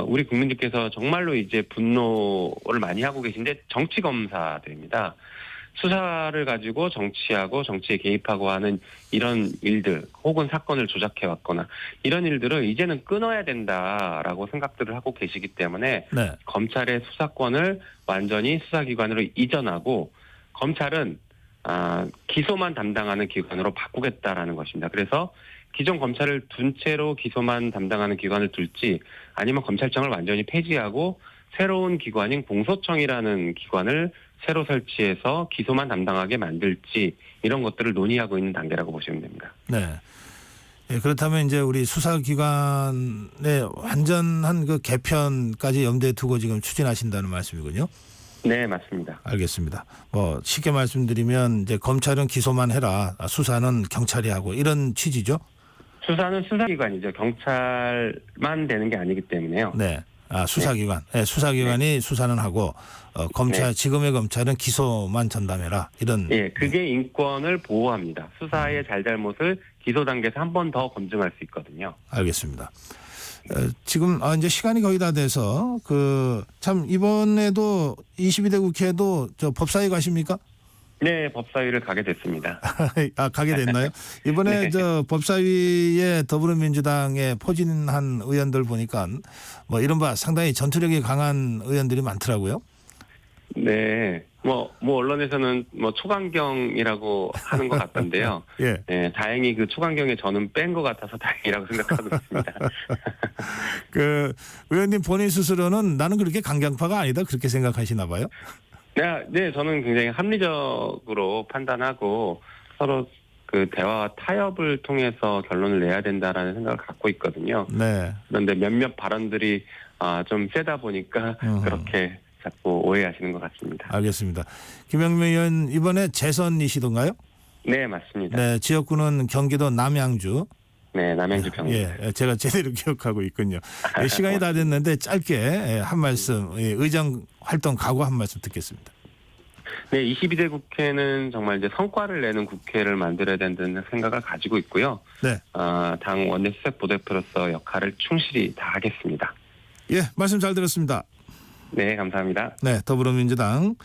S5: 우리 국민들께서 정말로 이제 분노를 많이 하고 계신데 정치 검사들입니다. 수사를 가지고 정치하고 정치에 개입하고 하는 이런 일들 혹은 사건을 조작해왔거나 이런 일들을 이제는 끊어야 된다라고 생각들을 하고 계시기 때문에
S1: 네.
S5: 검찰의 수사권을 완전히 수사기관으로 이전하고 검찰은 기소만 담당하는 기관으로 바꾸겠다라는 것입니다. 그래서 기존 검찰을 둔 채로 기소만 담당하는 기관을 둘지 아니면 검찰청을 완전히 폐지하고 새로운 기관인 공소청이라는 기관을 새로 설치해서 기소만 담당하게 만들지 이런 것들을 논의하고 있는 단계라고 보시면 됩니다.
S1: 네. 예, 그렇다면 이제 우리 수사기관의 완전한 그 개편까지 염두에 두고 지금 추진하신다는 말씀이군요.
S5: 네, 맞습니다.
S1: 알겠습니다. 뭐 쉽게 말씀드리면 이제 검찰은 기소만 해라, 수사는 경찰이 하고 이런 취지죠.
S5: 수사는 수사기관이죠. 경찰만 되는 게 아니기 때문에요.
S1: 네. 수사기관. 네. 수사기관이 수사는 하고 검찰
S5: 네.
S1: 지금의 검찰은 기소만 전담해라. 이런.
S5: 예, 그게 인권을 보호합니다. 수사의 잘잘못을 기소 단계에서 한 번 더 검증할 수 있거든요.
S1: 알겠습니다. 지금 이제 시간이 거의 다 돼서 참 이번에도 22대 국회에도 법사위 가십니까?
S5: 네, 법사위를 가게 됐습니다.
S1: 가게 됐나요? 이번에
S5: 네.
S1: 법사위에 더불어민주당에 포진한 의원들 보니까 뭐 이른바 상당히 전투력이 강한 의원들이 많더라고요.
S5: 네, 뭐 언론에서는 뭐 초강경이라고 하는 것 같던데요.
S1: 예.
S5: 네, 다행히 그 초강경에 저는 뺀 것 같아서 다행이라고 생각하고 있습니다.
S1: 의원님 본인 스스로는 나는 그렇게 강경파가 아니다 그렇게 생각하시나 봐요?
S5: 네, 저는 굉장히 합리적으로 판단하고 서로 그 대화와 타협을 통해서 결론을 내야 된다라는 생각을 갖고 있거든요.
S1: 네.
S5: 그런데 몇몇 발언들이 좀 세다 보니까 그렇게 자꾸 오해하시는 것 같습니다.
S1: 알겠습니다. 김영명 의원 이번에 재선이시던가요?
S5: 네, 맞습니다.
S1: 네, 지역구는 경기도 남양주.
S5: 네, 남양주 평.
S1: 예, 제가 제대로 기억하고 있군요. 예, 시간이 다 됐는데 짧게 한 말씀, 의정 활동 각오 한 말씀 듣겠습니다.
S5: 네, 22대 국회는 정말 이제 성과를 내는 국회를 만들어야 된다는 생각을 가지고 있고요.
S1: 네.
S5: 당 원내수석 부대표로서 역할을 충실히 다하겠습니다.
S1: 예, 말씀 잘 들었습니다.
S5: 네, 감사합니다.
S1: 네, 더불어민주당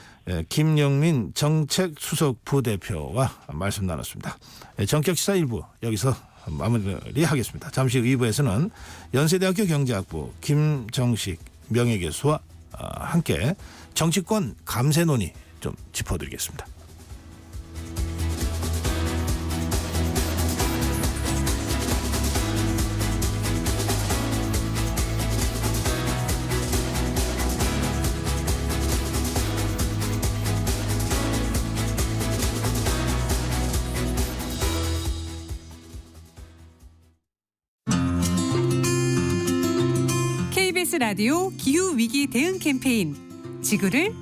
S1: 김영민 정책수석 부대표와 말씀 나눴습니다. 정격시사 1부 여기서 마무리하겠습니다. 잠시 후 2부에서는 연세대학교 경제학부 김정식 명예교수와 함께 정치권 감세 논의 좀 짚어드리겠습니다.
S6: KBS 라디오 기후위기 대응 캠페인 지구를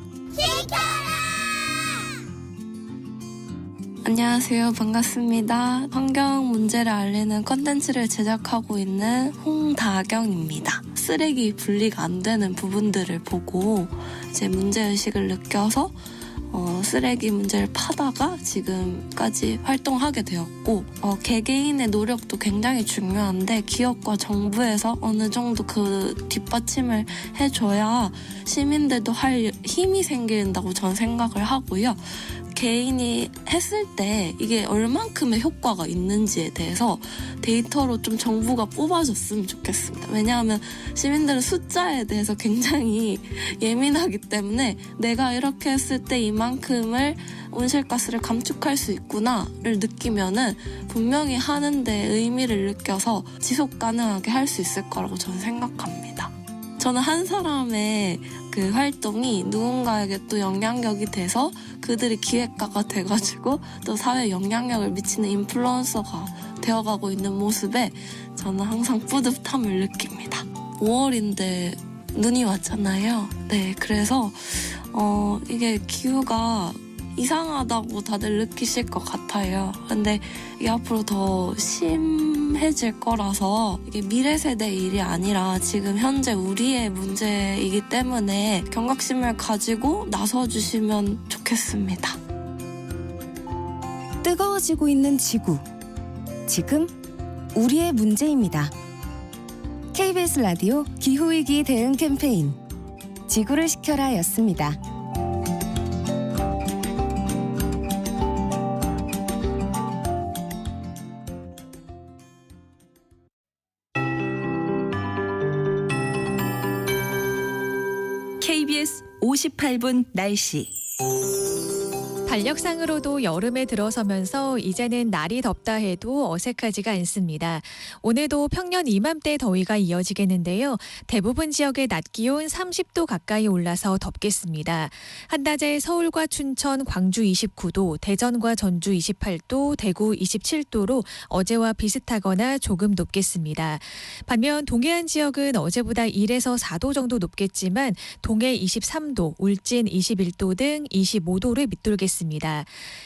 S7: 안녕하세요. 반갑습니다. 환경 문제를 알리는 컨텐츠를 제작하고 있는 홍다경입니다. 쓰레기 분리가 안 되는 부분들을 보고 이제 문제의식을 느껴서 쓰레기 문제를 파다가 지금까지 활동하게 되었고 개개인의 노력도 굉장히 중요한데 기업과 정부에서 어느 정도 그 뒷받침을 해줘야 시민들도 할 힘이 생긴다고 전 생각을 하고요. 개인이 했을 때 이게 얼만큼의 효과가 있는지에 대해서 데이터로 좀 정부가 뽑아줬으면 좋겠습니다. 왜냐하면 시민들은 숫자에 대해서 굉장히 예민하기 때문에 내가 이렇게 했을 때 이만큼을 온실가스를 감축할 수 있구나를 느끼면은 분명히 하는데 의미를 느껴서 지속 가능하게 할 수 있을 거라고 저는 생각합니다. 저는 한 사람의 그 활동이 누군가에게 또 영향력이 돼서 그들이 기획가가 돼가지고 또 사회에 영향력을 미치는 인플루언서가 되어가고 있는 모습에 저는 항상 뿌듯함을 느낍니다. 5월인데 눈이 왔잖아요. 네, 그래서 이게 기후가 이상하다고 다들 느끼실 것 같아요. 근데 이게 앞으로 더 심해질 거라서 이게 미래 세대의 일이 아니라 지금 현재 우리의 문제이기 때문에 경각심을 가지고 나서주시면 좋겠습니다.
S8: 뜨거워지고 있는 지구. 지금 우리의 문제입니다. KBS 라디오 기후위기 대응 캠페인 지구를 지켜라 였습니다.
S9: KBS 58분 날씨.
S3: 달력상으로도 여름에 들어서면서 이제는 날이 덥다 해도 어색하지가 않습니다. 오늘도 평년 이맘때 더위가 이어지겠는데요. 대부분 지역의 낮 기온 30도 가까이 올라서 덥겠습니다. 한낮에 서울과 춘천, 광주 29도, 대전과 전주 28도, 대구 27도로 어제와 비슷하거나 조금 높겠습니다. 반면 동해안 지역은 어제보다 1에서 4도 정도 높겠지만 동해 23도, 울진 21도 등 25도를 밑돌겠습니다.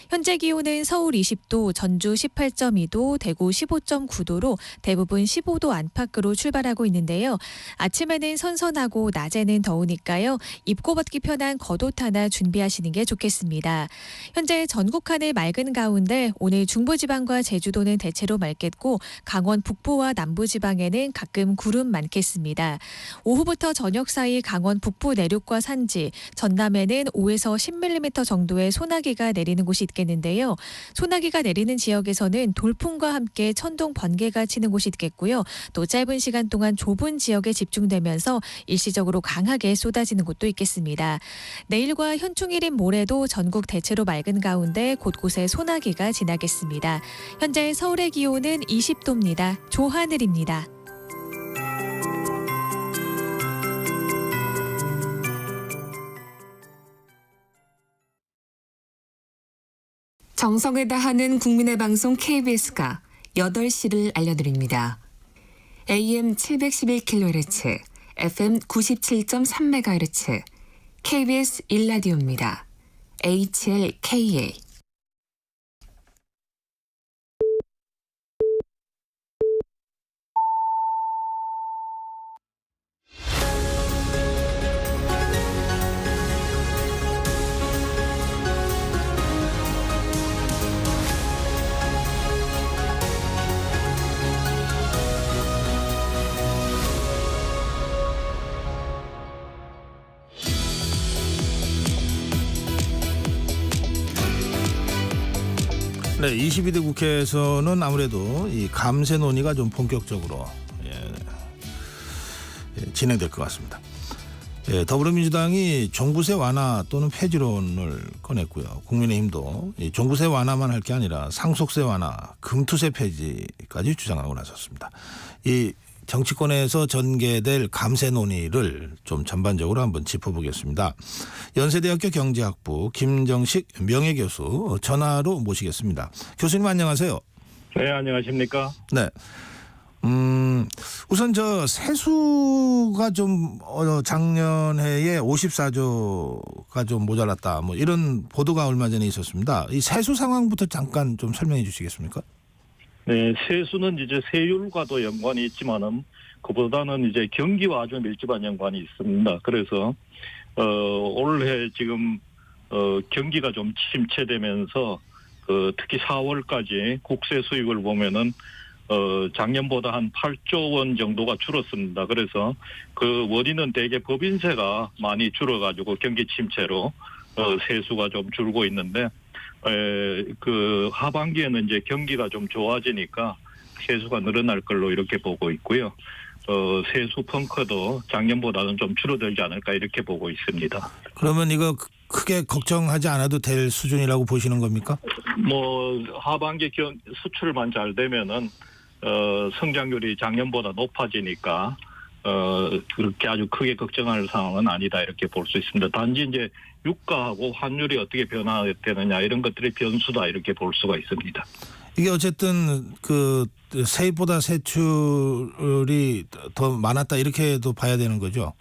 S3: 현재 기온은 서울 20도, 전주 18.2도, 대구 15.9도로 대부분 15도 안팎으로 출발하고 있는데요. 아침에는 선선하고 낮에는 더우니까요. 입고 벗기 편한 겉옷 하나 준비하시는 게 좋겠습니다. 현재 전국 하늘 맑은 가운데 오늘 중부지방과 제주도는 대체로 맑겠고 강원 북부와 남부지방에는 가끔 구름 많겠습니다. 오후부터 저녁 사이 강원 북부 내륙과 산지, 전남에는 5에서 10mm 정도의 소나기가 내리는 곳이 있겠는데요. 소나기가 내리는 지역에서는 돌풍과 함께 천둥 번개가 치는 곳이 있겠고요. 또 짧은 시간 동안 좁은 지역에 집중되면서 일시적으로 강하게 쏟아지는 곳도 있겠습니다. 내일과 현충일인 모레도 전국 대체로 맑은 가운데 곳곳에 소나기가 지나겠습니다. 현재 서울의 기온은 20도입니다. 조하늘입니다.
S10: 정성을 다하는 국민의 방송 KBS가 8시를 알려드립니다. AM 711kHz, FM 97.3MHz, KBS 1라디오입니다. HLKA.
S1: 네, 22대 국회에서는 아무래도 이 감세 논의가 좀 본격적으로 진행될 것 같습니다. 더불어민주당이 종부세 완화 또는 폐지론을 꺼냈고요. 국민의힘도 이 종부세 완화만 할 게 아니라 상속세 완화, 금투세 폐지까지 주장하고 나섰습니다. 이 정치권에서 전개될 감세 논의를 좀 전반적으로 한번 짚어보겠습니다. 연세대학교 경제학부 김정식 명예교수 전화로 모시겠습니다. 교수님 안녕하세요.
S11: 네, 안녕하십니까?
S1: 네. 우선 저 세수가 좀 작년해에 54조가 좀 모자랐다. 뭐 이런 보도가 얼마 전에 있었습니다. 이 세수 상황부터 잠깐 좀 설명해 주시겠습니까?
S11: 네, 세수는 이제 세율과도 연관이 있지만은 그보다는 이제 경기와 아주 밀접한 연관이 있습니다. 그래서 올해 지금 경기가 좀 침체되면서 특히 4월까지 국세 수입을 보면은 작년보다 한 8조 원 정도가 줄었습니다. 그래서 그 원인은 대개 법인세가 많이 줄어가지고 경기 침체로 세수가 좀 줄고 있는데 그 하반기에는 이제 경기가 좀 좋아지니까 세수가 늘어날 걸로 이렇게 보고 있고요. 세수 펑크도 작년보다는 좀 줄어들지 않을까 이렇게 보고 있습니다.
S1: 그러면 이거 크게 걱정하지 않아도 될 수준이라고 보시는 겁니까?
S11: 뭐 하반기 수출만 잘 되면은 성장률이 작년보다 높아지니까 그렇게 아주 크게 걱정할 상황은 아니다 이렇게 볼 수 있습니다. 단지 이제 유가하고 환율이 어떻게 변화되느냐 이런 것들이 변수다 이렇게 볼 수가 있습니다.
S1: 이게 어쨌든 그 세입보다 세출이 더 많았다 이렇게도 봐야 되는 거죠.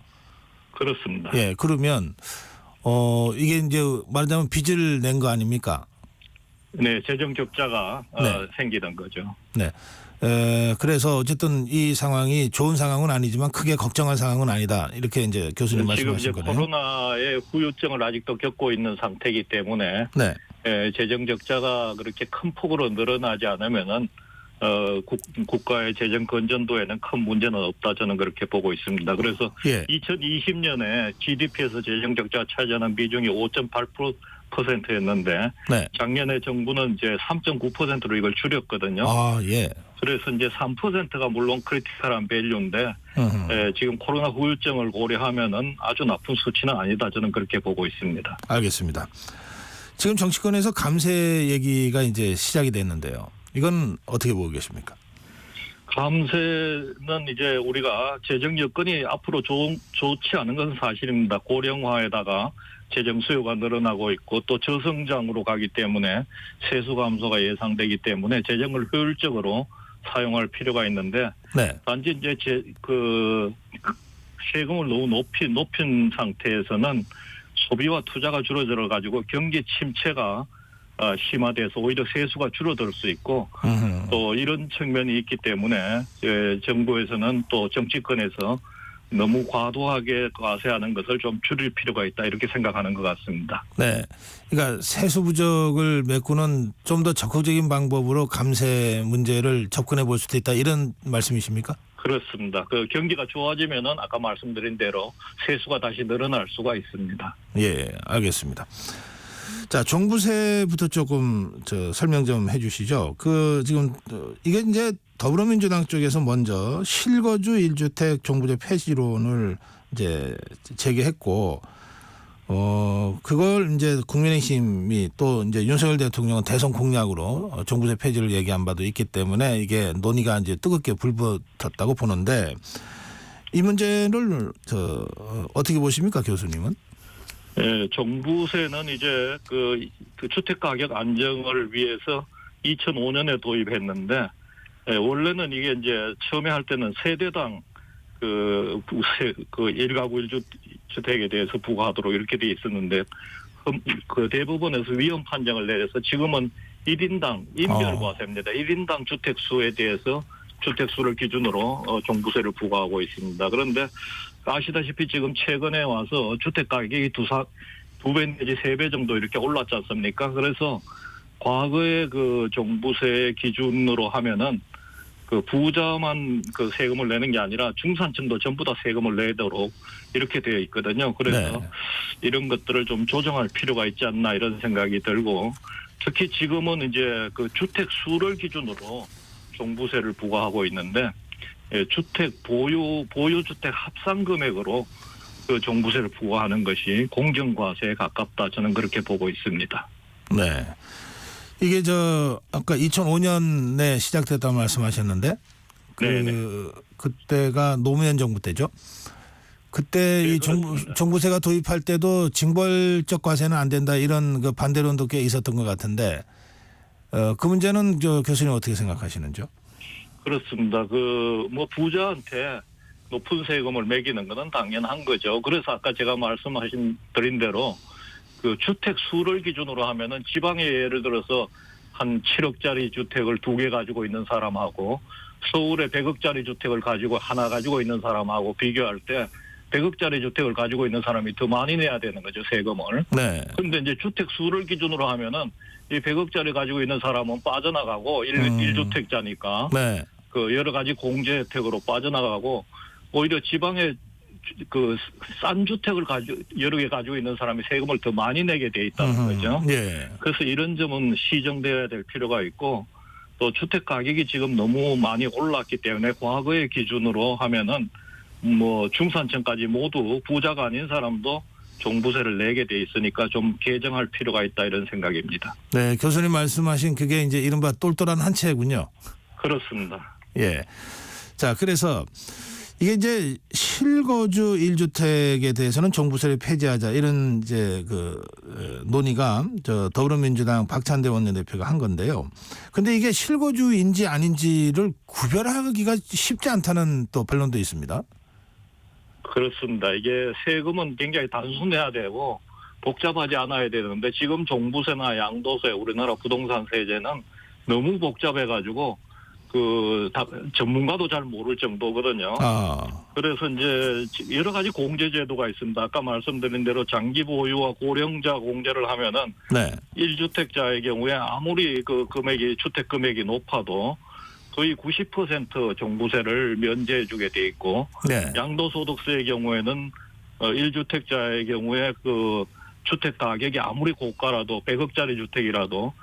S11: 그렇습니다.
S1: 예, 그러면 이게 이제 말하자면 빚을 낸 거 아닙니까?
S11: 네, 재정 적자가 생기는 거죠.
S1: 네. 그래서 어쨌든 이 상황이 좋은 상황은 아니지만 크게 걱정할 상황은 아니다. 이렇게 이제 교수님 말씀하신 거네요.
S11: 지금 이제 코로나의 후유증을 아직도 겪고 있는 상태이기 때문에
S1: 네.
S11: 재정 적자가 그렇게 큰 폭으로 늘어나지 않으면은 국가의 재정 건전도에는 큰 문제는 없다 저는 그렇게 보고 있습니다. 그래서 2020년에 GDP에서 재정 적자가 차지하는 비중이 5.8%였는데 작년에 정부는 이제 3.9%로 이걸 줄였거든요.
S1: 아, 예.
S11: 그래서 이제 3%가 물론 크리티컬한 밸류인데 지금 코로나 후유증을 고려하면은 아주 나쁜 수치는 아니다 저는 그렇게 보고 있습니다.
S1: 알겠습니다. 지금 정치권에서 감세 얘기가 이제 시작이 됐는데요. 이건 어떻게 보고 계십니까?
S11: 감세는 이제 우리가 재정 여건이 앞으로 좋지 않은 것은 사실입니다. 고령화에다가 재정 수요가 늘어나고 있고 또 저성장으로 가기 때문에 세수 감소가 예상되기 때문에 재정을 효율적으로 사용할 필요가 있는데 단지 이제 세금을 너무 높인 상태에서는 소비와 투자가 줄어들어 가지고 경기 침체가 심화돼서 오히려 세수가 줄어들 수 있고 또 이런 측면이 있기 때문에 정부에서는 또 정치권에서 너무 과도하게 과세하는 것을 좀 줄일 필요가 있다 이렇게 생각하는 것 같습니다.
S1: 네, 그러니까 세수 부족을 메꾸는 좀 더 적극적인 방법으로 감세 문제를 접근해 볼 수도 있다 이런 말씀이십니까?
S11: 그렇습니다. 그 경기가 좋아지면은 아까 말씀드린 대로 세수가 다시 늘어날 수가 있습니다.
S1: 예, 알겠습니다. 자, 종부세부터 조금 설명 좀 해주시죠. 지금 이게 이제 더불어민주당 쪽에서 먼저 실거주 1주택 종부세 폐지론을 이제 제기했고, 그걸 이제 국민의힘이 또 이제 윤석열 대통령은 대선 공약으로 종부세 폐지를 얘기한 바도 있기 때문에 이게 논의가 이제 뜨겁게 불붙었다고 보는데 이 문제를 어떻게 보십니까, 교수님은?
S11: 예, 종부세는 이제 그 주택 가격 안정을 위해서 2005년에 도입했는데 원래는 이게 이제 처음에 할 때는 세대당 그 부세 그 1가구 1주택에 대해서 부과하도록 이렇게 돼 있었는데 그 대법원에서 위헌 판정을 내려서 지금은 1인당 인별과세입니다. 1인당 주택수에 대해서 주택수를 기준으로 종부세를 부과하고 있습니다. 그런데 아시다시피 지금 최근에 와서 주택 가격이 두 배 내지 세 배 정도 이렇게 올랐지 않습니까? 그래서 과거의 그 종부세 기준으로 하면은 그 부자만 그 세금을 내는 게 아니라 중산층도 전부 다 세금을 내도록 이렇게 되어 있거든요. 그래서 이런 것들을 좀 조정할 필요가 있지 않나 이런 생각이 들고 특히 지금은 이제 그 주택 수를 기준으로 종부세를 부과하고 있는데 주택 보유주택 합산 금액으로 그 종부세를 부과하는 것이 공정과세에 가깝다 저는 그렇게 보고 있습니다.
S1: 네. 이게 아까 2005년에 시작됐다고 말씀하셨는데 그때가 노무현 정부 때죠. 그때 이 종부세가 도입할 때도 징벌적 과세는 안 된다 이런 그 반대론도 꽤 있었던 것 같은데 그 문제는 교수님 어떻게 생각하시는지요?
S11: 그렇습니다. 뭐 부자한테 높은 세금을 매기는 것은 당연한 거죠. 그래서 아까 제가 드린 대로 그 주택 수를 기준으로 하면은 지방에 예를 들어서 한 7억짜리 주택을 2개 가지고 있는 사람하고 서울에 100억짜리 주택을 하나 가지고 있는 사람하고 비교할 때 100억짜리 주택을 가지고 있는 사람이 더 많이 내야 되는 거죠, 세금을. 네. 그런데 이제 주택 수를 기준으로 하면은 이 100억짜리 가지고 있는 사람은 빠져나가고 1주택자니까 네. 그 여러 가지 공제 혜택으로 빠져나가고 오히려 지방에 그 싼 주택을 여러 개 가지고 있는 사람이 세금을 더 많이 내게 돼 있다는 거죠. 예. 그래서 이런 점은 시정되어야 될 필요가 있고 또 주택 가격이 지금 너무 많이 올랐기 때문에 과거의 기준으로 하면은 뭐 중산층까지 모두 부자가 아닌 사람도 종부세를 내게 돼 있으니까 좀 개정할 필요가 있다 이런 생각입니다.
S1: 네, 교수님 말씀하신 그게 이제 이른바 똘똘한 한 채군요.
S11: 그렇습니다.
S1: 예. 자, 그래서 이게 이제 실거주 1주택에 대해서는 종부세를 폐지하자 이런 이제 그 논의가 더불어민주당 박찬대 원내대표가 한 건데요. 근데 이게 실거주인지 아닌지를 구별하기가 쉽지 않다는 또 반론도 있습니다.
S11: 그렇습니다. 이게 세금은 굉장히 단순해야 되고 복잡하지 않아야 되는데 지금 종부세나 양도세, 우리나라 부동산 세제는 너무 복잡해가지고 전문가도 잘 모를 정도거든요. 그래서 이제 여러 가지 공제 제도가 있습니다. 아까 말씀드린 대로 장기 보유와 고령자 공제를 하면은 1주택자의 경우에 아무리 그 주택 금액이 높아도 거의 90% 종부세를 면제해주게 돼 있고 양도소득세의 경우에는 1주택자의 경우에 그 주택 가격이 아무리 고가라도 100억짜리 주택이라도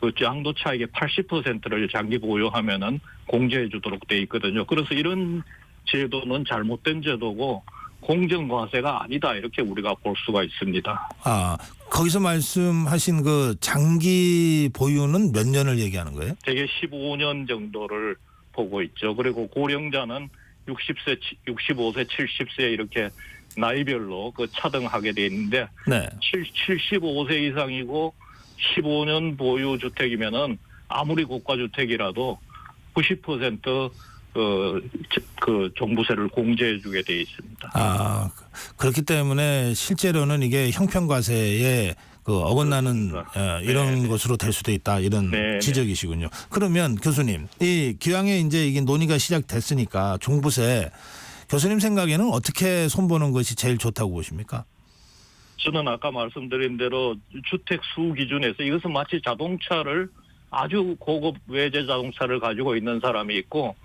S11: 그 양도 차익의 80%를 장기 보유하면은 공제해 주도록 돼 있거든요. 그래서 이런 제도는 잘못된 제도고 공정과세가 아니다 이렇게 우리가 볼 수가 있습니다.
S1: 거기서 말씀하신 그 장기 보유는 몇 년을 얘기하는 거예요?
S11: 대개 15년 정도를 보고 있죠. 그리고 고령자는 60세, 65세, 70세 이렇게 나이별로 차등하게 돼 있는데 75세 이상이고 15년 보유 주택이면은 아무리 고가 주택이라도 90% 그 종부세를 공제해주게 돼 있습니다.
S1: 그렇기 때문에 실제로는 이게 형평과세에 어긋나는 이런 것으로 될 수도 있다 이런 지적이시군요. 그러면 교수님, 이 기왕에 이제 이게 논의가 시작됐으니까 종부세 교수님 생각에는 어떻게 손보는 것이 제일 좋다고 보십니까?
S11: 저는 아까 말씀드린 대로 주택 수 기준에서 이것은 마치 자동차를 아주 고급 외제 자동차를 가지고 있는 사람이 있고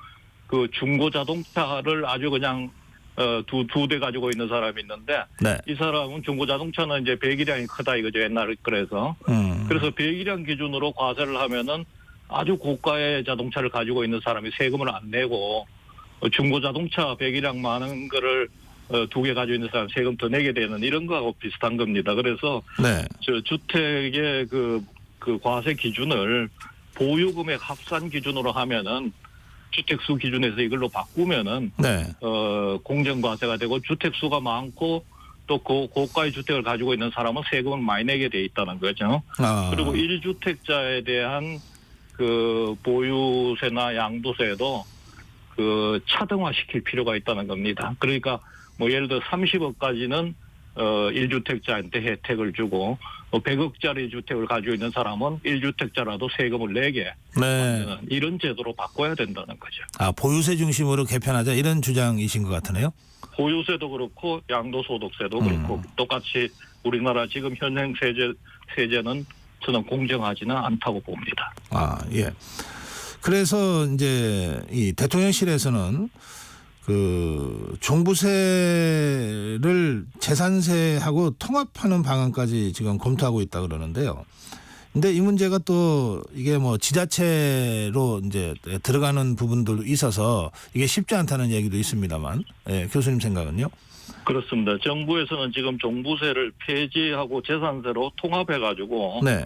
S11: 그 중고 자동차를 아주 그냥 두 대 가지고 있는 사람이 있는데 이 사람은 중고 자동차는 이제 배기량이 크다 이거죠. 옛날에 그래서 배기량 기준으로 과세를 하면은 아주 고가의 자동차를 가지고 있는 사람이 세금을 안 내고 중고 자동차 배기량 많은 거를 2개 가지고 있는 사람 세금 더 내게 되는 이런 거하고 비슷한 겁니다. 그래서 주택의 그 과세 기준을 보유금액 합산 기준으로 하면은 주택수 기준에서 이걸로 바꾸면은 공정과세가 되고 주택수가 많고 또 고가의 주택을 가지고 있는 사람은 세금을 많이 내게 돼 있다는 거죠. 그리고 1주택자에 대한 그 보유세나 양도세도 그 차등화시킬 필요가 있다는 겁니다. 그러니까 뭐 예를 들어 30억까지는 1주택자한테 혜택을 주고 100억짜리 주택을 가지고 있는 사람은 1주택자라도 세금을 내게
S1: 네.
S11: 이런 제도로 바꿔야 된다는 거죠.
S1: 보유세 중심으로 개편하자 이런 주장이신 것 같으네요.
S11: 보유세도 그렇고 양도소득세도 그렇고 똑같이 우리나라 지금 현행 세제는 저는 공정하지는 않다고 봅니다.
S1: 예. 그래서 이제 이 대통령실에서는 그 종부세를 재산세하고 통합하는 방안까지 지금 검토하고 있다 그러는데요. 근데 이 문제가 또 이게 뭐 지자체로 이제 들어가는 부분도 있어서 이게 쉽지 않다는 얘기도 있습니다만, 예, 교수님 생각은요?
S11: 그렇습니다. 정부에서는 지금 종부세를 폐지하고 재산세로 통합해가지고,
S1: 네.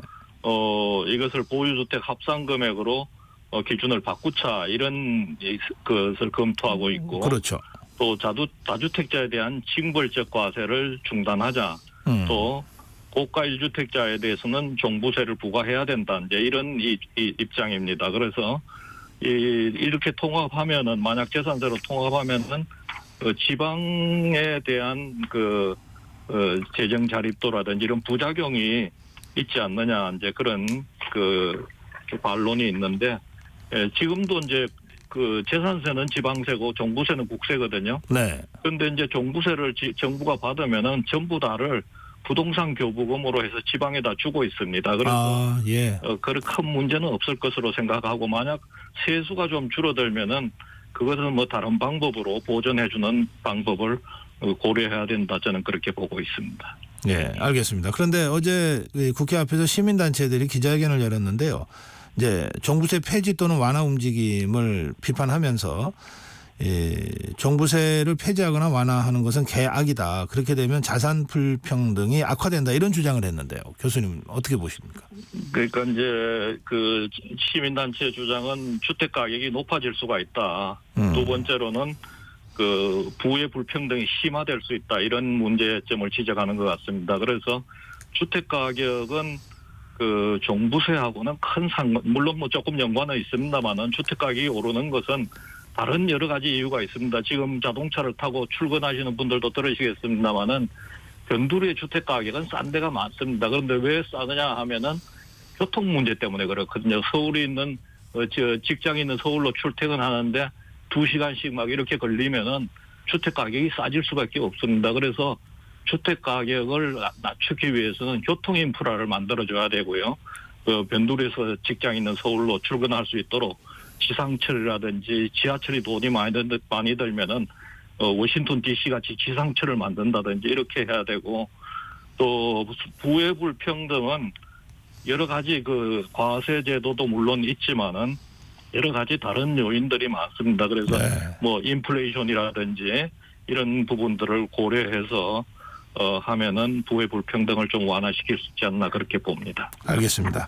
S11: 이것을 보유주택 합산 금액으로 기준을 바꾸자 이런 것을 검토하고 있고,
S1: 그렇죠.
S11: 또 다주택자에 대한 징벌적 과세를 중단하자, 또 고가 1주택자에 대해서는 종부세를 부과해야 된다. 이제 이런 이 입장입니다. 그래서 이렇게 통합하면은 만약 재산세로 통합하면은 지방에 대한 재정 자립도라든지 이런 부작용이 있지 않느냐 이제 그런 반론이 있는데 지금도 이제 재산세는 지방세고 종부세는 국세거든요.
S1: 네.
S11: 그런데 이제 종부세를 정부가 받으면은 전부 다를 부동산 교부금으로 해서 지방에다 주고 있습니다. 그래서
S1: 예.
S11: 그런 큰 문제는 없을 것으로 생각하고 만약 세수가 좀 줄어들면은 그것은 뭐 다른 방법으로 보전해주는 방법을 고려해야 된다. 저는 그렇게 보고 있습니다.
S1: 예, 알겠습니다. 그런데 어제 국회 앞에서 시민단체들이 기자회견을 열었는데요. 이제 종부세 폐지 또는 완화 움직임을 비판하면서 종부세를 폐지하거나 완화하는 것은 개악이다. 그렇게 되면 자산 불평등이 악화된다. 이런 주장을 했는데요. 교수님 어떻게 보십니까?
S11: 그러니까 이제 시민단체 주장은 주택 가격이 높아질 수가 있다. 두 번째로는 부의 불평등이 심화될 수 있다. 이런 문제점을 지적하는 것 같습니다. 그래서 주택 가격은 종부세하고는 물론 뭐 조금 연관은 있습니다만은 주택 가격이 오르는 것은 다른 여러 가지 이유가 있습니다. 지금 자동차를 타고 출근하시는 분들도 들으시겠습니다만은 변두리의 주택 가격은 싼 데가 많습니다. 그런데 왜 싸느냐 하면은 교통 문제 때문에 그렇거든요. 서울에 있는 직장에 있는 서울로 출퇴근하는데 2시간씩 막 이렇게 걸리면은 주택 가격이 싸질 수밖에 없습니다. 그래서 주택 가격을 낮추기 위해서는 교통 인프라를 만들어줘야 되고요. 변두리에서 직장 있는 서울로 출근할 수 있도록 지상철이라든지 지하철이 돈이 많이 들면은 워싱턴 DC 같이 지상철을 만든다든지 이렇게 해야 되고 또 부의 불평등은 여러 가지 과세 제도도 물론 있지만은 여러 가지 다른 요인들이 많습니다. 그래서 뭐 인플레이션이라든지 이런 부분들을 고려해서 하면은 부의 불평등을 좀 완화시킬 수 있지 않나 그렇게 봅니다.
S1: 알겠습니다.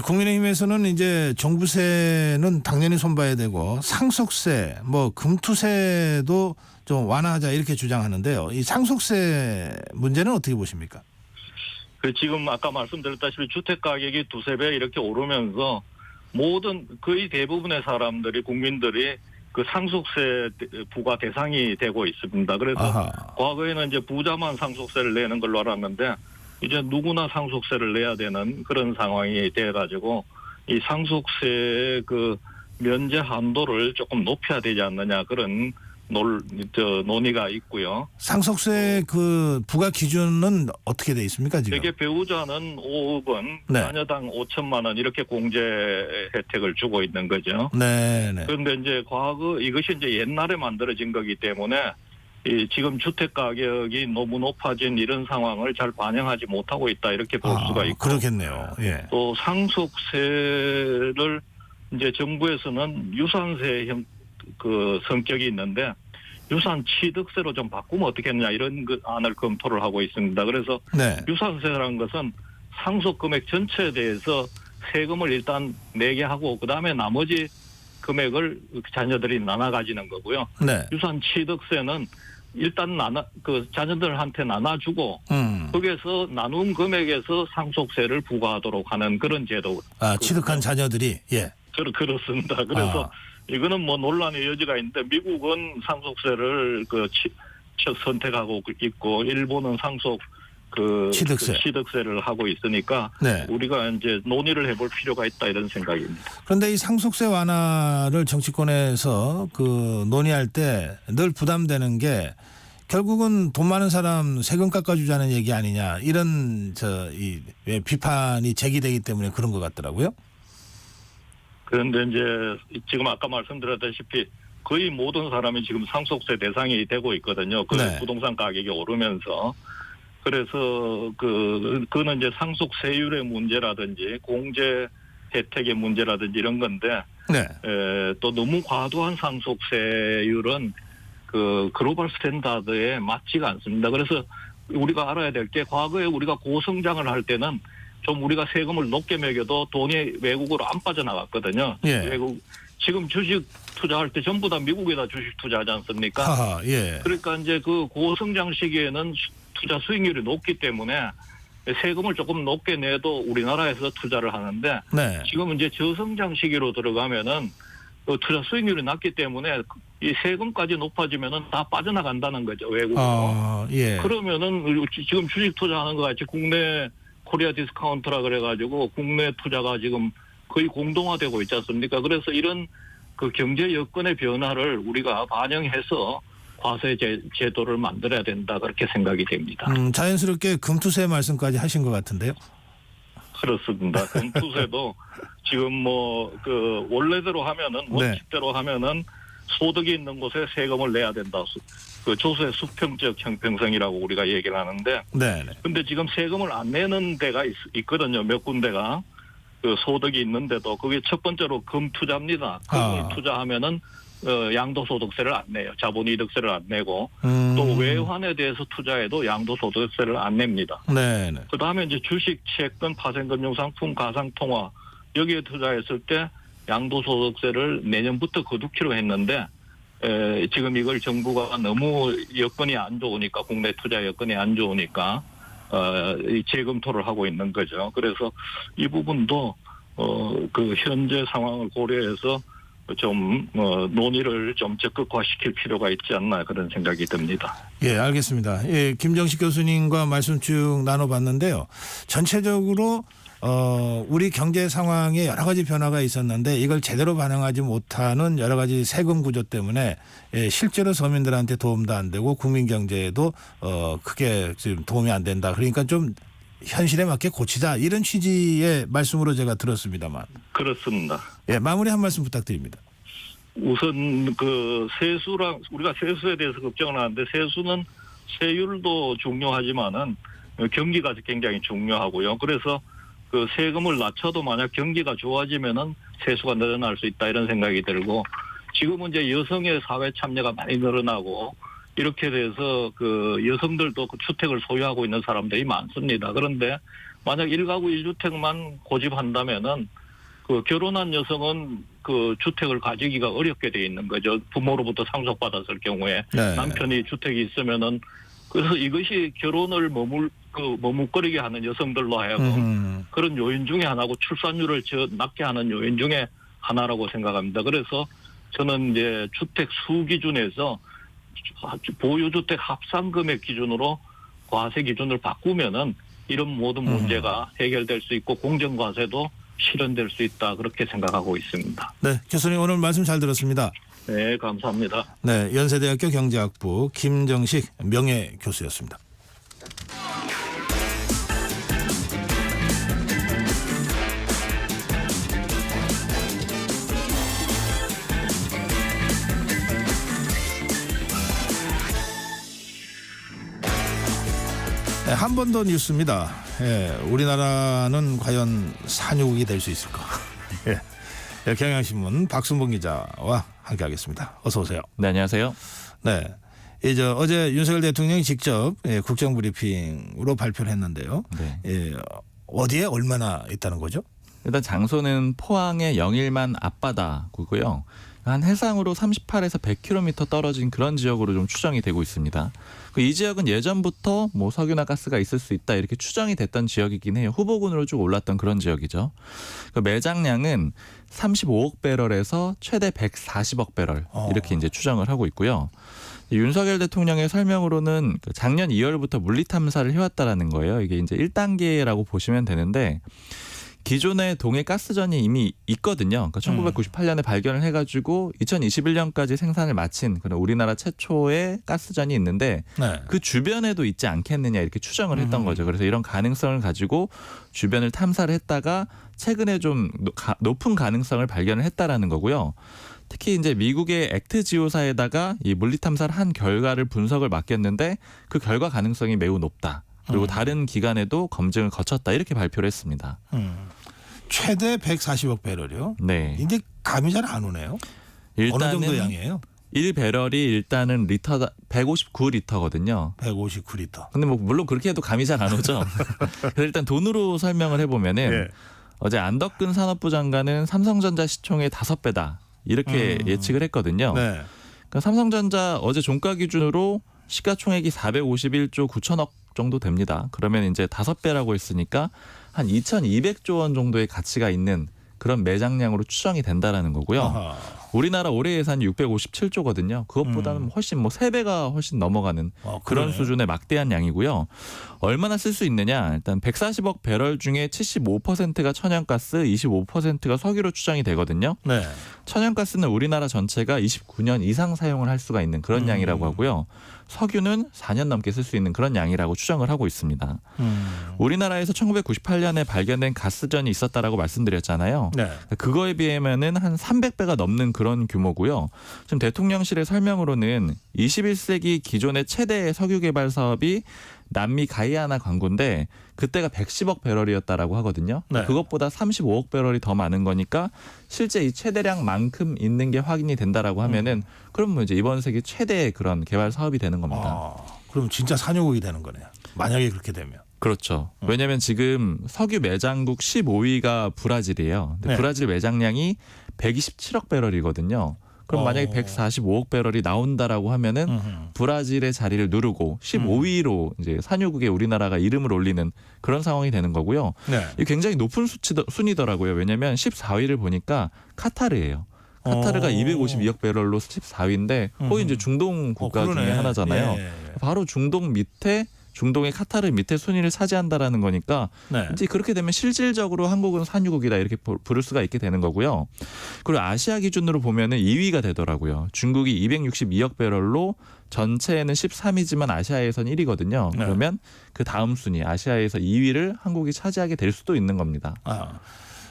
S1: 국민의힘에서는 이제 종부세는 당연히 손봐야 되고 상속세, 뭐 금투세도 좀 완화하자 이렇게 주장하는데요. 이 상속세 문제는 어떻게 보십니까?
S11: 지금 아까 말씀드렸다시피 주택 가격이 두세 배 이렇게 오르면서 거의 대부분의 사람들이 국민들이 상속세 부과 대상이 되고 있습니다. 그래서 과거에는 이제 부자만 상속세를 내는 걸로 알았는데 이제 누구나 상속세를 내야 되는 그런 상황이 돼가지고 이 상속세 면제 한도를 조금 높여야 되지 않느냐 그런 논의가 있고요.
S1: 상속세 부과 기준은 어떻게 돼 있습니까 지금?
S11: 되게 배우자는 5억 원, 자녀당 5천만 원 이렇게 공제 혜택을 주고 있는 거죠.
S1: 네.
S11: 그런데 이제 이것이 이제 옛날에 만들어진 거기 때문에 지금 주택 가격이 너무 높아진 이런 상황을 잘 반영하지 못하고 있다 이렇게 볼 수가 있고.
S1: 그렇겠네요. 예.
S11: 또 상속세를 이제 정부에서는 유산세 성격이 있는데 유산 취득세로 좀 바꾸면 어떻겠느냐 이런 안을 검토를 하고 있습니다. 그래서 유산세라는 것은 상속 금액 전체에 대해서 세금을 일단 내게 하고 그다음에 나머지 금액을 자녀들이 나눠 가지는 거고요. 유산 취득세는 일단 그 자녀들한테 나눠주고 거기에서 나눈 금액에서 상속세를 부과하도록 하는 그런 제도.
S1: 취득한 자녀들이
S11: 그렇습니다. 그래서 이거는 뭐 논란의 여지가 있는데 미국은 상속세를 선택하고 있고 일본은 취득세를 하고 있으니까 우리가 이제 논의를 해볼 필요가 있다 이런 생각입니다.
S1: 그런데 이 상속세 완화를 정치권에서 논의할 때 늘 부담되는 게 결국은 돈 많은 사람 세금 깎아주자는 얘기 아니냐 이런 비판이 제기되기 때문에 그런 것 같더라고요.
S11: 그런데 이제 지금 아까 말씀드렸다시피 거의 모든 사람이 지금 상속세 대상이 되고 있거든요. 부동산 가격이 오르면서. 그래서 그거는 이제 상속세율의 문제라든지 공제 혜택의 문제라든지 이런 건데 또 너무 과도한 상속세율은 글로벌 스탠다드에 맞지가 않습니다. 그래서 우리가 알아야 될 게 과거에 우리가 고성장을 할 때는 좀 우리가 세금을 높게 매겨도 돈이 외국으로 안 빠져나갔거든요. 지금 주식 투자할 때 전부 다 미국에다 주식 투자하지 않습니까? 그러니까 이제 그 고성장 시기에는 투자 수익률이 높기 때문에 세금을 조금 높게 내도 우리나라에서 투자를 하는데 지금 이제 저성장 시기로 들어가면은 투자 수익률이 낮기 때문에 이 세금까지 높아지면은 다 빠져나간다는 거죠, 외국으로. 그러면은 지금 주식 투자하는 것 같이 국내 코리아 디스카운트라 그래가지고 국내 투자가 지금 거의 공동화되고 있지 않습니까? 그래서 이런 경제 여건의 변화를 우리가 반영해서 과세 제도를 만들어야 된다 그렇게 생각이 됩니다.
S1: 자연스럽게 금투세 말씀까지 하신 것 같은데요.
S11: 그렇습니다. 금투세도 지금 원래대로 하면은 원칙대로 하면은 소득이 있는 곳에 세금을 내야 된다. 조세 수평적 형평성이라고 우리가 얘기를 하는데. 근데 지금 세금을 안 내는 데가 있거든요. 몇 군데가. 소득이 있는데도 그게 첫 번째로 금투자입니다. 금을 투자하면은 양도소득세를 안 내요. 자본이득세를 안 내고 또 외환에 대해서 투자해도 양도소득세를 안 냅니다. 그다음에 이제 주식, 채권, 파생금융상품, 가상통화 여기에 투자했을 때 양도소득세를 내년부터 거두기로 했는데 지금 이걸 정부가 너무 여건이 안 좋으니까 국내 투자 여건이 안 좋으니까 재검토를 하고 있는 거죠. 그래서 이 부분도 현재 상황을 고려해서 좀 논의를 좀 적극화시킬 필요가 있지 않나 그런 생각이 듭니다.
S1: 알겠습니다. 김정식 교수님과 말씀 쭉 나눠봤는데요. 전체적으로 우리 경제 상황에 여러 가지 변화가 있었는데 이걸 제대로 반영하지 못하는 여러 가지 세금 구조 때문에 실제로 서민들한테 도움도 안 되고 국민 경제에도 크게 지금 도움이 안 된다. 그러니까 좀 현실에 맞게 고치자 이런 취지의 말씀으로 제가 들었습니다만.
S11: 그렇습니다.
S1: 마무리 한 말씀 부탁드립니다.
S11: 우선 세수랑 우리가 세수에 대해서 걱정을 하는데 세수는 세율도 중요하지만은 경기가 굉장히 중요하고요. 그래서 세금을 낮춰도 만약 경기가 좋아지면은 세수가 늘어날 수 있다 이런 생각이 들고 지금은 이제 여성의 사회 참여가 많이 늘어나고 이렇게 돼서 여성들도 주택을 소유하고 있는 사람들이 많습니다. 그런데 만약 1가구 1주택만 고집한다면은 결혼한 여성은 주택을 가지기가 어렵게 돼 있는 거죠. 부모로부터 상속받았을 경우에 남편이 주택이 있으면은 그래서 이것이 결혼을 머뭇거리게 하는 여성들로 하여금 그런 요인 중에 하나고 출산율을 낮게 하는 요인 중에 하나라고 생각합니다. 그래서 저는 이제 주택 수 기준에서 보유주택 합산금액 기준으로 과세 기준을 바꾸면은 이런 모든 문제가 해결될 수 있고 공정과세도 실현될 수 있다 그렇게 생각하고 있습니다.
S1: 교수님 오늘 말씀 잘 들었습니다.
S11: 네, 감사합니다.
S1: 연세대학교 경제학부 김정식 명예교수였습니다. 한 번 더 뉴스입니다. 우리나라는 과연 산유국이 될 수 있을까? 경향신문 박순봉 기자와 함께하겠습니다. 어서 오세요.
S12: 네, 안녕하세요.
S1: 어제 윤석열 대통령이 직접 국정브리핑으로 발표를 했는데요. 어디에 얼마나 있다는 거죠?
S12: 일단 장소는 포항의 영일만 앞바다구고요. 한 해상으로 38에서 100km 떨어진 그런 지역으로 좀 추정이 되고 있습니다. 이 지역은 예전부터 뭐 석유나 가스가 있을 수 있다 이렇게 추정이 됐던 지역이긴 해요. 후보군으로 쭉 올랐던 그런 지역이죠. 매장량은 35억 배럴에서 최대 140억 배럴 이렇게 이제 추정을 하고 있고요. 윤석열 대통령의 설명으로는 작년 2월부터 물리 탐사를 해왔다라는 거예요. 이게 이제 1단계라고 보시면 되는데 기존의 동해 가스전이 이미 있거든요. 그러니까 1998년에 발견을 해가지고 2021년까지 생산을 마친 그런 우리나라 최초의 가스전이 있는데
S1: 네.
S12: 그 주변에도 있지 않겠느냐 이렇게 추정을 했던 거죠. 그래서 이런 가능성을 가지고 주변을 탐사를 했다가 최근에 좀 높은 가능성을 발견을 했다라는 거고요. 특히 이제 미국의 액트 지오사에다가 이 물리 탐사를 한 결과를 분석을 맡겼는데 그 결과 가능성이 매우 높다. 그리고 다른 기관에도 검증을 거쳤다 이렇게 발표를 했습니다.
S1: 최대 140억 배럴이요?
S12: 네.
S1: 이제 감이 잘 안 오네요. 어느 정도 양이에요?
S12: 1배럴이 일단은 리터 159리터거든요.
S1: 159리터.
S12: 근데 뭐 물론 그렇게 해도 감이 잘 안 오죠. 그래서 일단 돈으로 설명을 해보면은
S1: 예.
S12: 어제 안덕근 산업부 장관은 삼성전자 시총의 5배다 이렇게 예측을 했거든요.
S1: 네.
S12: 그러니까 삼성전자 어제 종가 기준으로 시가총액이 451조 9천억 정도 됩니다. 그러면 이제 5배라고 했으니까 한 2,200조 원 정도의 가치가 있는 그런 매장량으로 추정이 된다라는 거고요.
S1: 아하.
S12: 우리나라 올해 예산이 657조거든요. 그것보다는 훨씬 3배가 훨씬 넘어가는 그런 수준의 막대한 양이고요. 얼마나 쓸 수 있느냐? 일단 140억 배럴 중에 75%가 천연가스, 25%가 석유로 추정이 되거든요.
S1: 네.
S12: 천연가스는 우리나라 전체가 29년 이상 사용을 할 수가 있는 그런 양이라고 하고요. 석유는 4년 넘게 쓸 수 있는 그런 양이라고 추정을 하고 있습니다. 우리나라에서 1998년에 발견된 가스전이 있었다라고 말씀드렸잖아요.
S1: 네.
S12: 그거에 비하면은 한 300배가 넘는 그런 규모고요. 지금 대통령실의 설명으로는 21세기 기존의 최대 석유 개발 사업이 남미 가이아나 광구인데 그때가 110억 배럴이었다라고 하거든요.
S1: 네.
S12: 그것보다 35억 배럴이 더 많은 거니까 실제 이 최대량만큼 있는 게 확인이 된다라고 하면은 그럼 뭐 이제 이번 세기 최대의 그런 개발 사업이 되는 겁니다.
S1: 그럼 진짜 산유국이 되는 거네요. 만약에 그렇게 되면.
S12: 그렇죠. 왜냐하면 지금 석유 매장국 15위가 브라질이에요. 근데
S1: 네.
S12: 브라질 매장량이 127억 배럴이거든요. 그럼 만약에 145억 배럴이 나온다라고 하면은 브라질의 자리를 누르고 15위로 이제 산유국에 우리나라가 이름을 올리는 그런 상황이 되는 거고요.
S1: 네.
S12: 이게 굉장히 높은 순위더라고요. 왜냐하면 14위를 보니까 카타르예요. 카타르가 252억 배럴로 14위인데 거의 이제 중동 국가 중에 하나잖아요.
S1: 예.
S12: 바로 중동 밑에 중동의 카타르 밑에 순위를 차지한다라는 거니까
S1: 네.
S12: 이제 그렇게 되면 실질적으로 한국은 산유국이다 이렇게 부를 수가 있게 되는 거고요. 그리고 아시아 기준으로 보면은 2위가 되더라고요. 중국이 262억 배럴로 전체에는 13위지만 아시아에선 1위거든요.
S1: 네.
S12: 그러면 그 다음 순위 아시아에서 2위를 한국이 차지하게 될 수도 있는 겁니다.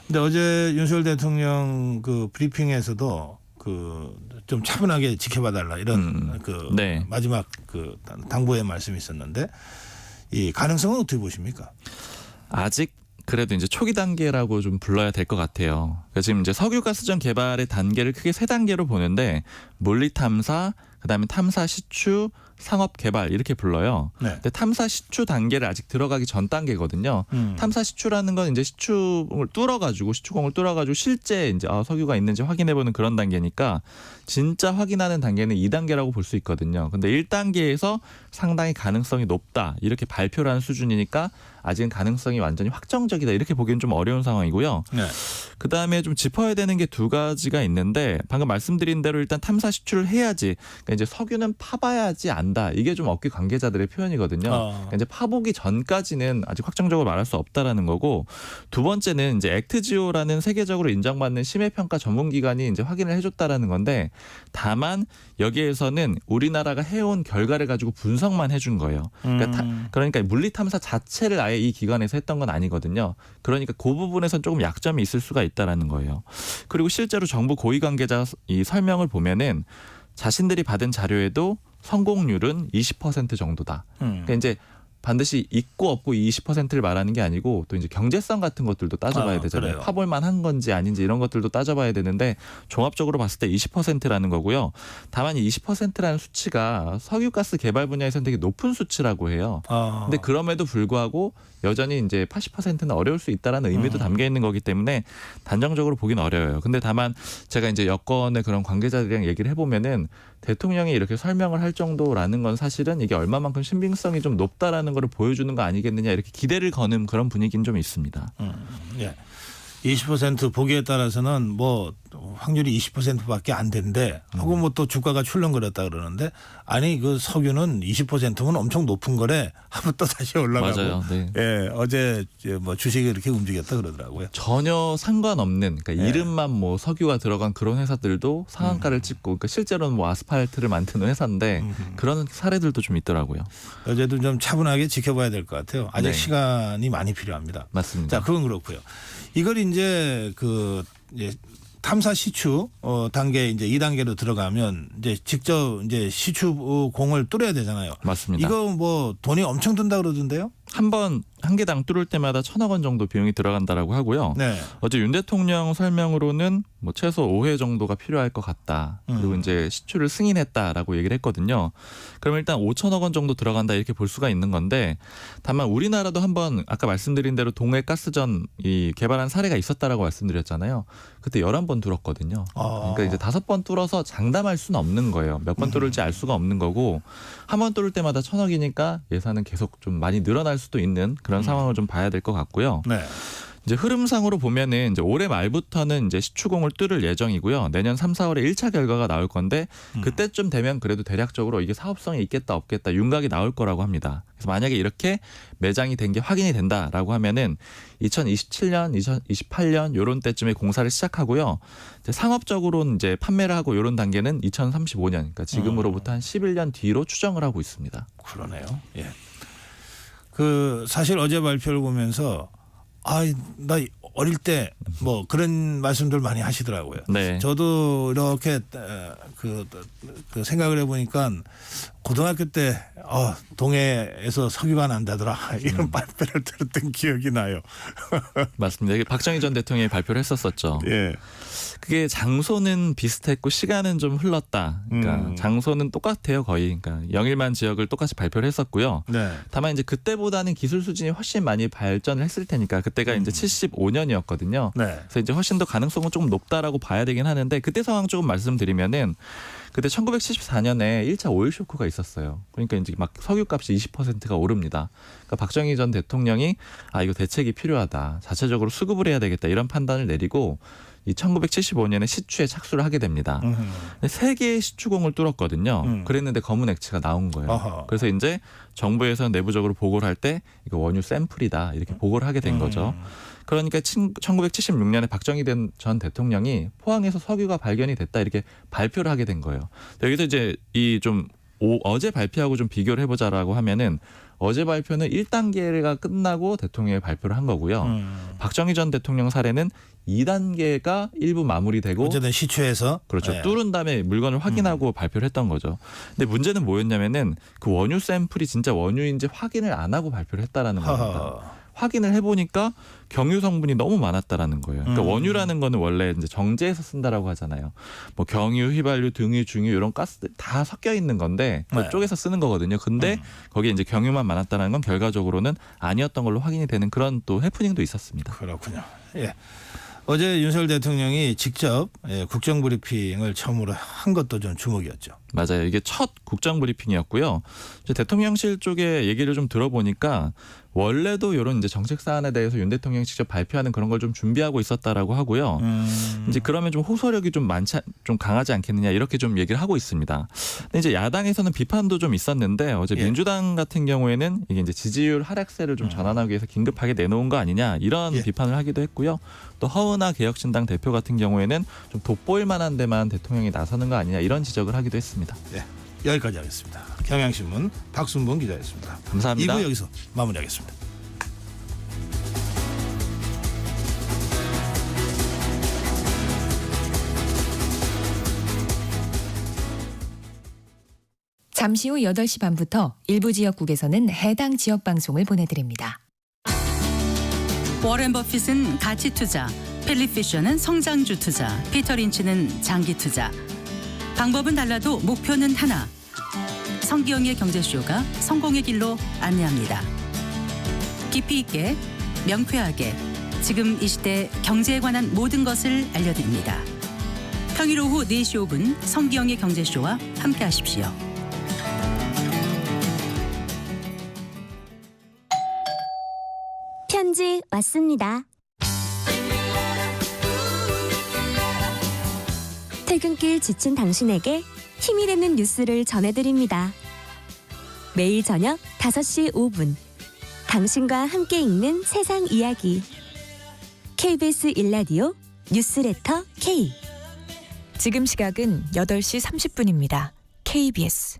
S1: 근데 어제 윤석열 대통령 그 브리핑에서도 그 좀 차분하게 지켜봐달라 이런
S12: 네.
S1: 마지막 그 당부의 말씀이 있었는데 이 가능성은 어떻게 보십니까?
S12: 아직 그래도 이제 초기 단계라고 좀 불러야 될 것 같아요. 그러니까 지금 이제 석유가스전 개발의 단계를 크게 3단계로 보는데 물리 탐사, 그다음에 탐사 시추, 상업 개발 이렇게 불러요.
S1: 네.
S12: 근데 탐사 시추 단계를 아직 들어가기 전 단계거든요. 탐사 시추라는 건 이제 시추공을 뚫어가지고 실제 이제 석유가 있는지 확인해보는 그런 단계니까 진짜 확인하는 단계는 2단계라고 볼 수 있거든요. 근데 1단계에서 상당히 가능성이 높다 이렇게 발표를 한 수준이니까 아직은 가능성이 완전히 확정적이다 이렇게 보기엔 좀 어려운 상황이고요.
S1: 네.
S12: 그다음에 좀 짚어야 되는 게 2가지가 있는데 방금 말씀드린 대로 일단 탐사 시추를 해야지 그러니까 이제 석유는 파봐야지 안다. 이게 좀 업계 관계자들의 표현이거든요. 그러니까 이제 파보기 전까지는 아직 확정적으로 말할 수 없다라는 거고 두 번째는 이제 액트지오라는 세계적으로 인정받는 심해평가 전문기관이 이제 확인을 해줬다라는 건데 다만 여기에서는 우리나라가 해온 결과를 가지고 분석만 해준 거예요. 그러니까 물리 탐사 자체를 아예 이 기관에서 했던 건 아니거든요. 그러니까 그 부분에선 조금 약점이 있을 수가 있다라는 거예요. 그리고 실제로 정부 고위 관계자 이 설명을 보면은 자신들이 받은 자료에도 성공률은 20% 정도다. 그러니까 이제 반드시 있고 없고 20%를 말하는 게 아니고 또 이제 경제성 같은 것들도 따져봐야 되잖아요.
S1: 그래요.
S12: 파볼 만한 건지 아닌지 이런 것들도 따져봐야 되는데 종합적으로 봤을 때 20%라는 거고요. 다만 이 20%라는 수치가 석유가스 개발 분야에서는 되게 높은 수치라고 해요. 근데 그럼에도 불구하고 여전히 이제 80%는 어려울 수 있다라는 의미도 담겨 있는 거기 때문에 단정적으로 보긴 어려워요. 근데 다만 제가 이제 여권의 그런 관계자들이랑 얘기를 해보면은 대통령이 이렇게 설명을 할 정도라는 건 사실은 이게 얼마만큼 신빙성이 좀 높다라는 걸 보여주는 거 아니겠느냐 이렇게 기대를 거는 그런 분위기는 좀 있습니다.
S1: 예. 20% 보기에 따라서는 뭐 확률이 20%밖에 안 된대. 하고 뭐 또 주가가 출렁거렸다 그러는데 아니 그 석유는 20%면 엄청 높은 거래. 하면 또 다시 올라가고.
S12: 맞아요. 네.
S1: 예, 어제 뭐 주식이 이렇게 움직였다 그러더라고요.
S12: 전혀 상관없는 그러니까 이름만 뭐 석유가 들어간 그런 회사들도 상한가를 찍고 그러니까 실제로는 뭐 아스팔트를 만드는 회사인데 그런 사례들도 좀 있더라고요.
S1: 어제도 좀 차분하게 지켜봐야 될 것 같아요. 아직
S12: 네.
S1: 시간이 많이 필요합니다.
S12: 맞습니다.
S1: 자, 그건 그렇고요. 이걸 이제 탐사 시추 단계 이제 2단계로 들어가면 이제 직접 이제 시추공을 뚫어야 되잖아요.
S12: 맞습니다.
S1: 이거 뭐 돈이 엄청 든다 그러던데요?
S12: 한 개당 뚫을 때마다 1,000억 원 정도 비용이 들어간다라고 하고요.
S1: 네.
S12: 어제 윤 대통령 설명으로는 뭐 최소 5회 정도가 필요할 것 같다. 그리고 이제 시추를 승인했다라고 얘기를 했거든요. 그럼 일단 5,000억 원 정도 들어간다 이렇게 볼 수가 있는 건데 다만 우리나라도 한번 아까 말씀드린 대로 동해 가스전 이 개발한 사례가 있었다라고 말씀드렸잖아요. 그때 11번 뚫었거든요. 그러니까 이제 5번 뚫어서 장담할 수는 없는 거예요. 몇 번 뚫을지 알 수가 없는 거고 한 번 뚫을 때마다 1,000억이니까 예산은 계속 좀 많이 늘어날 수도 있는 그런 상황을 좀 봐야 될 것 같고요.
S1: 네.
S12: 이제 흐름상으로 보면은 이제 올해 말부터는 이제 시추공을 뚫을 예정이고요. 내년 3, 4월에 1차 결과가 나올 건데 그때쯤 되면 그래도 대략적으로 이게 사업성이 있겠다 없겠다 윤곽이 나올 거라고 합니다. 그래서 만약에 이렇게 매장이 된 게 확인이 된다라고 하면은 2027년, 2028년 요런 때쯤에 공사를 시작하고요. 이제 상업적으로는 이제 판매를 하고 요런 단계는 2035년, 그러니까 지금으로부터 한 11년 뒤로 추정을 하고 있습니다.
S1: 그러네요. 예. 그 사실 어제 발표를 보면서 나 어릴 때 뭐 그런 말씀들 많이 하시더라고요.
S12: 네.
S1: 저도 이렇게 그 생각을 해보니까 고등학교 때 동해에서 석유가 난다더라 이런 발표를 들었던 기억이 나요.
S12: 맞습니다. 이게 박정희 전 대통령이 발표를 했었었죠.
S1: 예.
S12: 그게 장소는 비슷했고 시간은 좀 흘렀다. 그러니까 장소는 똑같아요 거의. 그러니까 영일만 지역을 똑같이 발표를 했었고요.
S1: 네.
S12: 다만 이제 그때보다는 기술 수준이 훨씬 많이 발전을 했을 테니까 그때가 이제 75년이었거든요.
S1: 네.
S12: 그래서 이제 훨씬 더 가능성은 조금 높다라고 봐야 되긴 하는데 그때 상황 조금 말씀드리면은 그때 1974년에 1차 오일 쇼크가 있었어요. 그러니까 이제 막 석유값이 20%가 오릅니다. 그러니까 박정희 전 대통령이 이거 대책이 필요하다. 자체적으로 수급을 해야 되겠다. 이런 판단을 내리고 이 1975년에 시추에 착수를 하게 됩니다. 세 개의 시추공을 뚫었거든요. 그랬는데 검은 액체가 나온 거예요.
S1: 어허.
S12: 그래서 이제 정부에서 내부적으로 보고를 할 때 이거 원유 샘플이다 이렇게 보고를 하게 된 거죠. 그러니까 1976년에 박정희 전 대통령이 포항에서 석유가 발견이 됐다 이렇게 발표를 하게 된 거예요. 여기서 이제 이 좀 어제 발표하고 좀 비교를 해보자라고 하면은 어제 발표는 1단계가 끝나고 대통령이 발표를 한 거고요. 박정희 전 대통령 사례는 2단계가 일부 마무리되고
S1: 어쨌든 시추에서
S12: 그렇죠.
S1: 네.
S12: 뚫은 다음에 물건을 확인하고 발표를 했던 거죠. 근데 문제는 뭐였냐면은 그 원유 샘플이 진짜 원유인지 확인을 안 하고 발표를 했다라는 겁니다. 확인을 해보니까 경유 성분이 너무 많았다라는 거예요. 그러니까 원유라는 거는 원래 이제 정제해서 쓴다라고 하잖아요. 뭐 경유, 휘발유, 등유, 중유 이런 가스들 다 섞여 있는 건데 그쪽에서 쓰는 거거든요. 근데 거기에 이제 경유만 많았다는 건 결과적으로는 아니었던 걸로 확인이 되는 그런 또 해프닝도 있었습니다.
S1: 그렇군요. 예. 어제 윤석열 대통령이 직접 국정 브리핑을 처음으로 한 것도 좀 주목이었죠.
S12: 맞아요. 이게 첫 국정 브리핑이었고요. 대통령실 쪽에 얘기를 좀 들어보니까 원래도 이런 이제 정책 사안에 대해서 윤 대통령이 직접 발표하는 그런 걸 좀 준비하고 있었다라고 하고요. 이제 그러면 좀 호소력이 좀 강하지 않겠느냐 이렇게 좀 얘기를 하고 있습니다. 근데 이제 야당에서는 비판도 좀 있었는데 어제 민주당 같은 경우에는 이게 이제 지지율 하락세를 좀 전환하기 위해서 긴급하게 내놓은 거 아니냐 이런 비판을 하기도 했고요. 또 허은하 개혁신당 대표 같은 경우에는 좀 돋보일 만한 데만 대통령이 나서는 거 아니냐 이런 지적을 하기도 했습니다.
S1: 네, 여기까지 하겠습니다. 경향신문 박순봉 기자였습니다.
S12: 감사합니다.
S1: 2부 여기서 마무리하겠습니다.
S13: 잠시 후 8시 반부터 일부 지역국에서는 해당 지역 방송을 보내드립니다.
S6: 워렌 버핏은 가치 투자, 필립 피셔는 성장주 투자, 피터 린치는 장기 투자. 방법은 달라도 목표는 하나. 성기영의 경제쇼가 성공의 길로 안내합니다. 깊이 있게, 명쾌하게, 지금 이 시대 경제에 관한 모든 것을 알려드립니다. 평일 오후 4시 5분 성기영의 경제쇼와 함께하십시오.
S14: 편지 왔습니다. 퇴근길 지친 당신에게 힘이 되는 뉴스를 전해드립니다. 매일 저녁 5시 5분 당신과 함께 읽는 세상 이야기 KBS 1라디오 뉴스레터 K.
S13: 지금 시각은 8시 30분입니다. KBS.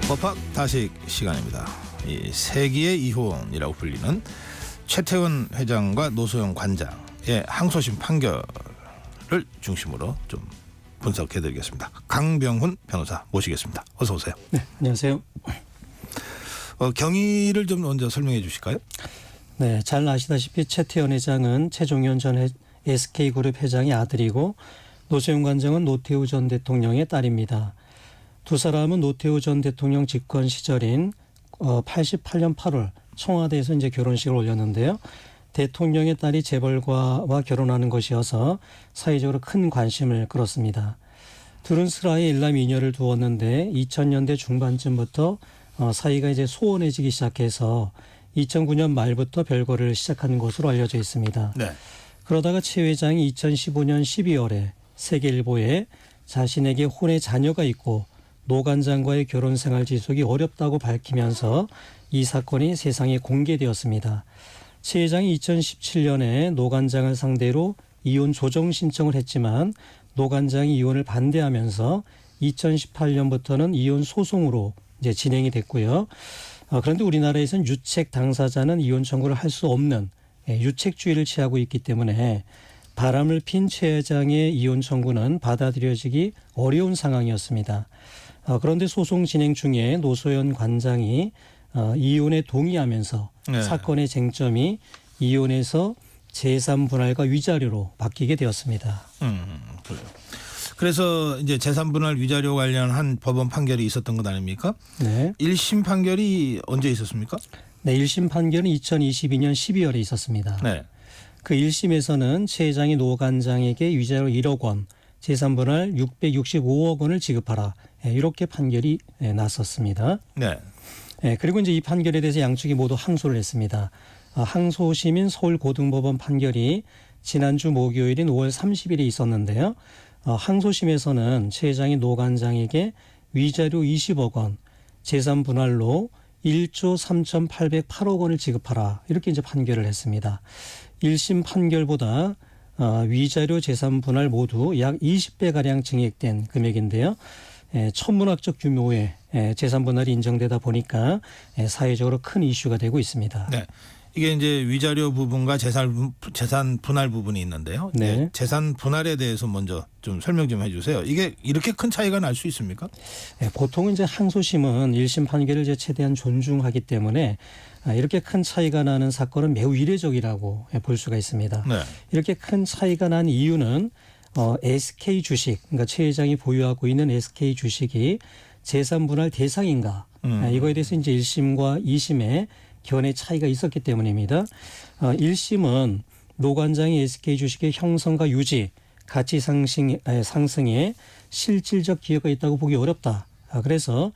S1: 법학 다식 시간입니다. 이 세기의 이혼이라고 불리는 최태원 회장과 노소영 관장의 항소심 판결을 중심으로 좀 분석해드리겠습니다. 강병훈 변호사 모시겠습니다. 어서 오세요.
S15: 네, 안녕하세요.
S1: 경위를 좀 먼저 설명해 주실까요?
S15: 네, 잘 아시다시피 최태원 회장은 최종현 전 SK그룹 회장의 아들이고 노소영 관장은 노태우 전 대통령의 딸입니다. 두 사람은 노태우 전 대통령 집권 시절인 88년 8월 청와대에서 이제 결혼식을 올렸는데요. 대통령의 딸이 재벌가와 결혼하는 것이어서 사회적으로 큰 관심을 끌었습니다. 둘은 슬하에 일남 이녀를 두었는데 2000년대 중반쯤부터 사이가 이제 소원해지기 시작해서 2009년 말부터 별거를 시작한 것으로 알려져 있습니다.
S1: 네.
S15: 그러다가 최 회장이 2015년 12월에 세계일보에 자신에게 혼의 자녀가 있고 노 관장과의 결혼 생활 지속이 어렵다고 밝히면서 이 사건이 세상에 공개되었습니다. 최 회장이 2017년에 노 관장을 상대로 이혼 조정 신청을 했지만 노 관장이 이혼을 반대하면서 2018년부터는 이혼 소송으로 이제 진행이 됐고요. 그런데 우리나라에서는 유책 당사자는 이혼 청구를 할 수 없는 유책주의를 취하고 있기 때문에 바람을 핀 최 회장의 이혼 청구는 받아들여지기 어려운 상황이었습니다. 그런데 소송 진행 중에 노소연 관장이 이혼에 동의하면서
S1: 네.
S15: 사건의 쟁점이 이혼에서 재산 분할과 위자료로 바뀌게 되었습니다.
S1: 그래요. 그래서 이제 재산 분할 위자료 관련한 법원 판결이 있었던 것 아닙니까?
S15: 네.
S1: 1심 판결이 언제 있었습니까?
S15: 네, 1심 판결은 2022년 12월에 있었습니다.
S1: 네.
S15: 그 1심에서는 최 회장이 노 관장에게 위자료 1억 원, 재산 분할 665억 원을 지급하라. 이렇게 판결이 났었습니다.
S1: 네.
S15: 그리고 이제 이 판결에 대해서 양측이 모두 항소를 했습니다. 항소심인 서울고등법원 판결이 지난주 목요일인 5월 30일에 있었는데요. 항소심에서는 최 회장이 노 관장에게 위자료 20억 원, 재산 분할로 1조 3,808억 원을 지급하라. 이렇게 이제 판결을 했습니다. 1심 판결보다 위자료 재산 분할 모두 약 20배가량 증액된 금액인데요. 천문학적 규모의 재산 분할이 인정되다 보니까 사회적으로 큰 이슈가 되고 있습니다.
S1: 네. 이게 이제 위자료 부분과 재산 분할 부분이 있는데요.
S15: 네.
S1: 재산 분할에 대해서 먼저 좀 설명 좀 해주세요. 이게 이렇게 큰 차이가 날 수 있습니까?
S15: 보통 이제 항소심은 1심 판결을 이제 최대한 존중하기 때문에 이렇게 큰 차이가 나는 사건은 매우 이례적이라고 볼 수가 있습니다.
S1: 네.
S15: 이렇게 큰 차이가 난 이유는 SK 주식, 그러니까 최 회장이 보유하고 있는 SK 주식이 재산 분할 대상인가 이거에 대해서 이제 1심과 2심의 견해 차이가 있었기 때문입니다. 1심은 노 관장의 SK 주식의 형성과 유지, 가치 상승에 실질적 기여가 있다고 보기 어렵다. 그래서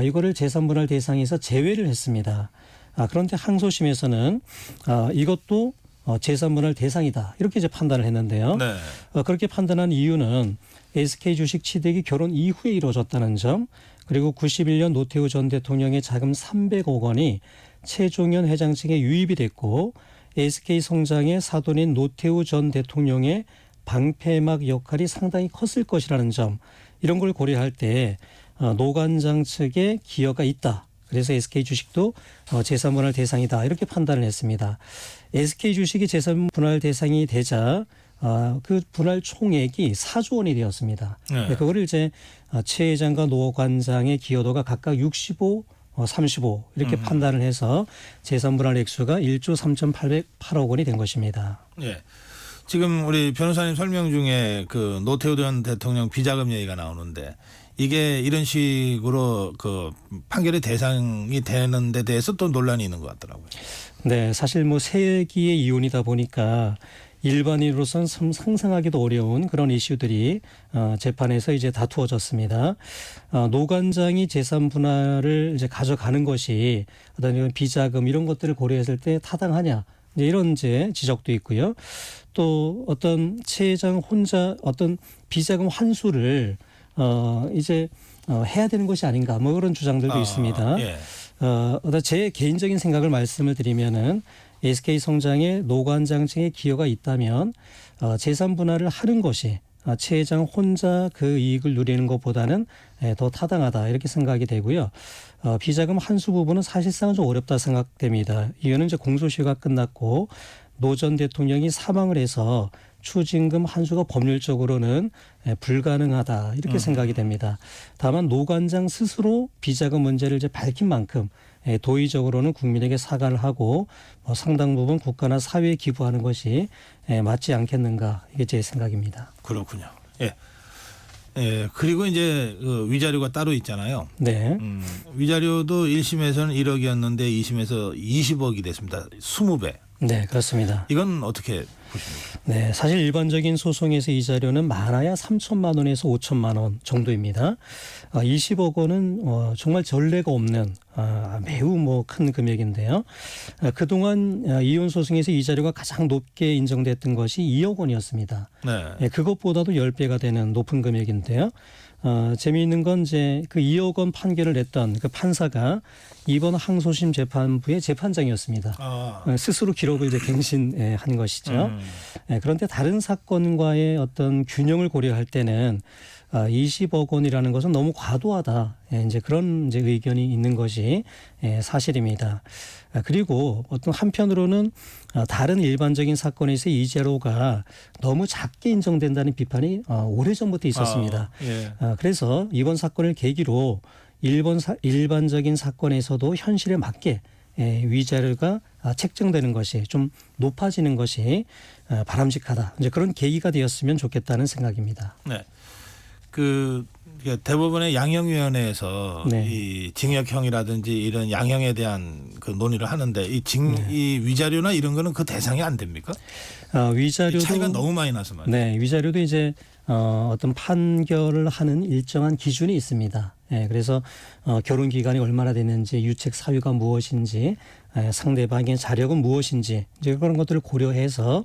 S15: 이거를 재산 분할 대상에서 제외를 했습니다. 그런데 항소심에서는 이것도 재산 분할 대상이다. 이렇게 이제 판단을 했는데요.
S1: 네.
S15: 그렇게 판단한 이유는 SK 주식 취득이 결혼 이후에 이루어졌다는 점, 그리고 91년 노태우 전 대통령의 자금 300억 원이 최종현 회장 측에 유입이 됐고 SK 성장의 사돈인 노태우 전 대통령의 방패막 역할이 상당히 컸을 것이라는 점, 이런 걸 고려할 때 노관장 측에 기여가 있다. 그래서 SK 주식도 재산 분할 대상이다, 이렇게 판단을 했습니다. SK 주식이 재산 분할 대상이 되자 그 분할 총액이 4조 원이 되었습니다.
S1: 네.
S15: 그거를 이제 최 회장과 노 관장의 기여도가 각각 65, 35 이렇게 판단을 해서 재산 분할 액수가 1조 3,808억 원이 된 것입니다.
S1: 예. 지금 우리 변호사님 설명 중에 그 노태우 전 대통령 비자금 얘기가 나오는데, 이게 이런 식으로 그 판결의 대상이 되는 데 대해서 또 논란이 있는 것 같더라고요.
S15: 네, 사실 뭐 세기의 이혼이다 보니까 일반인으로서는 상상하기도 어려운 그런 이슈들이 재판에서 이제 다투어졌습니다. 노 관장이 재산 분할을 이제 가져가는 것이 어떤 이런 비자금 이런 것들을 고려했을 때 타당하냐, 이제 이런 이제 지적도 있고요. 또 어떤 최 회장 혼자 어떤 비자금 환수를 이제 해야 되는 것이 아닌가, 뭐 그런 주장들도 있습니다.
S1: 예.
S15: 제 개인적인 생각을 말씀을 드리면은 SK 성장에 노 관장 측의 기여가 있다면 재산 분할을 하는 것이 최 회장 혼자 그 이익을 누리는 것보다는 더 타당하다, 이렇게 생각이 되고요. 비자금 환수 부분은 사실상 좀 어렵다 생각됩니다. 이유는 이제 공소시효가 끝났고 노 전 대통령이 사망을 해서 추징금 환수가 법률적으로는 불가능하다, 이렇게 생각이 됩니다. 다만 노 관장 스스로 비자금 문제를 이제 밝힌 만큼 도의적으로는 국민에게 사과를 하고 상당 부분 국가나 사회에 기부하는 것이 맞지 않겠는가, 이게 제 생각입니다.
S1: 그렇군요. 예. 예. 그리고 이제 그 위자료가 따로 있잖아요.
S15: 네.
S1: 위자료도 1심에서는 1억이었는데 2심에서 20억이 됐습니다. 20배.
S15: 네, 그렇습니다.
S1: 이건 어떻게 보십니까?
S15: 네, 사실 일반적인 소송에서 이자료는 많아야 3천만 원에서 5천만 원 정도입니다. 20억 원은 정말 전례가 없는 매우 뭐 큰 금액인데요. 그동안 이혼 소송에서 이자료가 가장 높게 인정됐던 것이 2억 원이었습니다.
S1: 네.
S15: 그것보다도 10배가 되는 높은 금액인데요. 재미있는 건 이제 그 2억 원 판결을 냈던 그 판사가 이번 항소심 재판부의 재판장이었습니다. 스스로 기록을 이제 갱신한 것이죠. 그런데 다른 사건과의 어떤 균형을 고려할 때는 20억 원이라는 것은 너무 과도하다, 이제 그런 이제 의견이 있는 것이 사실입니다. 그리고 어떤 한편으로는 다른 일반적인 사건에서 이자료가 너무 작게 인정된다는 비판이 오래전부터 있었습니다.
S1: 예.
S15: 그래서 이번 사건을 계기로 일반적인 사건에서도 현실에 맞게 위자료가 책정되는 것이 좀 높아지는 것이 바람직하다, 이제 그런 계기가 되었으면 좋겠다는 생각입니다.
S1: 네. 그 대법원의 양형위원회에서
S15: 네.
S1: 이 징역형이라든지 이런 양형에 대한 그 논의를 하는데 이 위자료나 이런 거는 그 대상이 안 됩니까?
S15: 위자료도
S1: 차이가 너무 많이 나서 말이에요.
S15: 네, 위자료도 이제 어떤 판결을 하는 일정한 기준이 있습니다. 그래서 결혼 기간이 얼마나 됐는지, 유책 사유가 무엇인지, 상대방의 자력은 무엇인지, 이제 그런 것들을 고려해서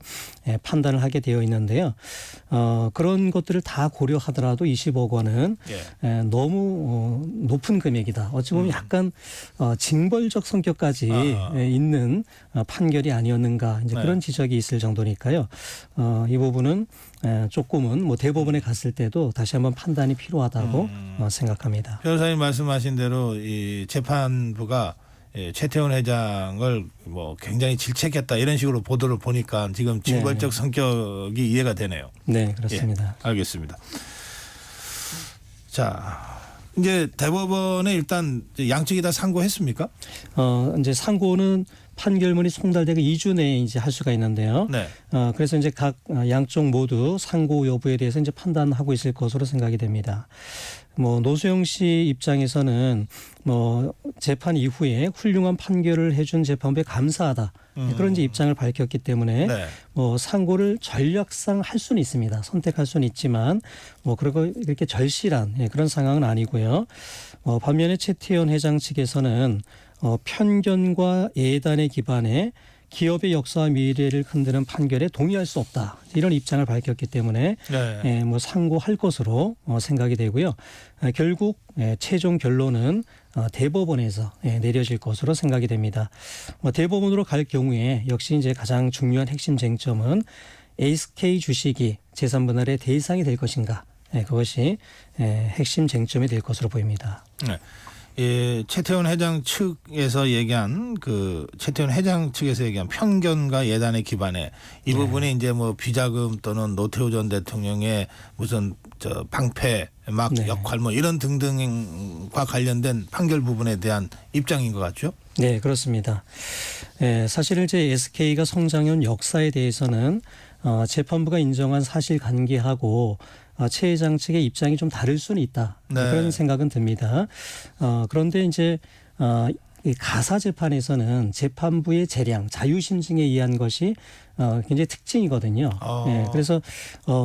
S15: 판단을 하게 되어 있는데요. 그런 것들을 다 고려하더라도 20억 원은 너무 높은 금액이다. 어찌 보면 약간 징벌적 성격까지 있는 판결이 아니었는가, 이제 그런 지적이 있을 정도니까요. 이 부분은 조금은 뭐 대법원에 갔을 때도 다시 한번 판단이 필요하다고 생각합니다.
S1: 변호사님 말씀하신 대로 이 재판부가 최태원 회장을 뭐 굉장히 질책했다, 이런 식으로 보도를 보니까 지금 징벌적 성격이 이해가 되네요.
S15: 네, 그렇습니다.
S1: 예, 알겠습니다. 자, 이제 대법원에 일단 양측이 다 상고했습니까?
S15: 이제 상고는 판결문이 송달되고 2주 내에 이제 할 수가 있는데요.
S1: 네.
S15: 그래서 이제 각 양쪽 모두 상고 여부에 대해서 이제 판단하고 있을 것으로 생각이 됩니다. 뭐 노수영 씨 입장에서는 뭐 재판 이후에 훌륭한 판결을 해준 재판부에 감사하다, 그런 이제 입장을 밝혔기 때문에 뭐 상고를 전략상 할 수는 있습니다. 선택할 수는 있지만 뭐 그리고 이렇게 절실한 그런 상황은 아니고요. 반면에 최태원 회장 측에서는 편견과 예단에 기반해 기업의 역사와 미래를 흔드는 판결에 동의할 수 없다, 이런 입장을 밝혔기 때문에 뭐 상고할 것으로 생각이 되고요. 결국 최종 결론은 대법원에서 내려질 것으로 생각이 됩니다. 대법원으로 갈 경우에 역시 이제 가장 중요한 핵심 쟁점은 SK 주식이 재산 분할의 대상이 될 것인가. 그것이 핵심 쟁점이 될 것으로 보입니다.
S1: 네. 최태원 회장 측에서 얘기한 최태원 회장 측에서 얘기한 편견과 예단에 기반해 이 부분이 이제 뭐 비자금 또는 노태우 전 대통령의 무슨 방패 막 역할 뭐 이런 등등과 관련된 판결 부분에 대한 입장인 것 같죠?
S15: 네, 그렇습니다. 사실 이제 SK가 성장한 역사에 대해서는 재판부가 인정한 사실관계하고 최 회장 측의 입장이 좀 다를 수는 있다. 그런 생각은 듭니다. 그런데 이제 이 가사 재판에서는 재판부의 재량, 자유심증에 의한 것이 굉장히 특징이거든요. 그래서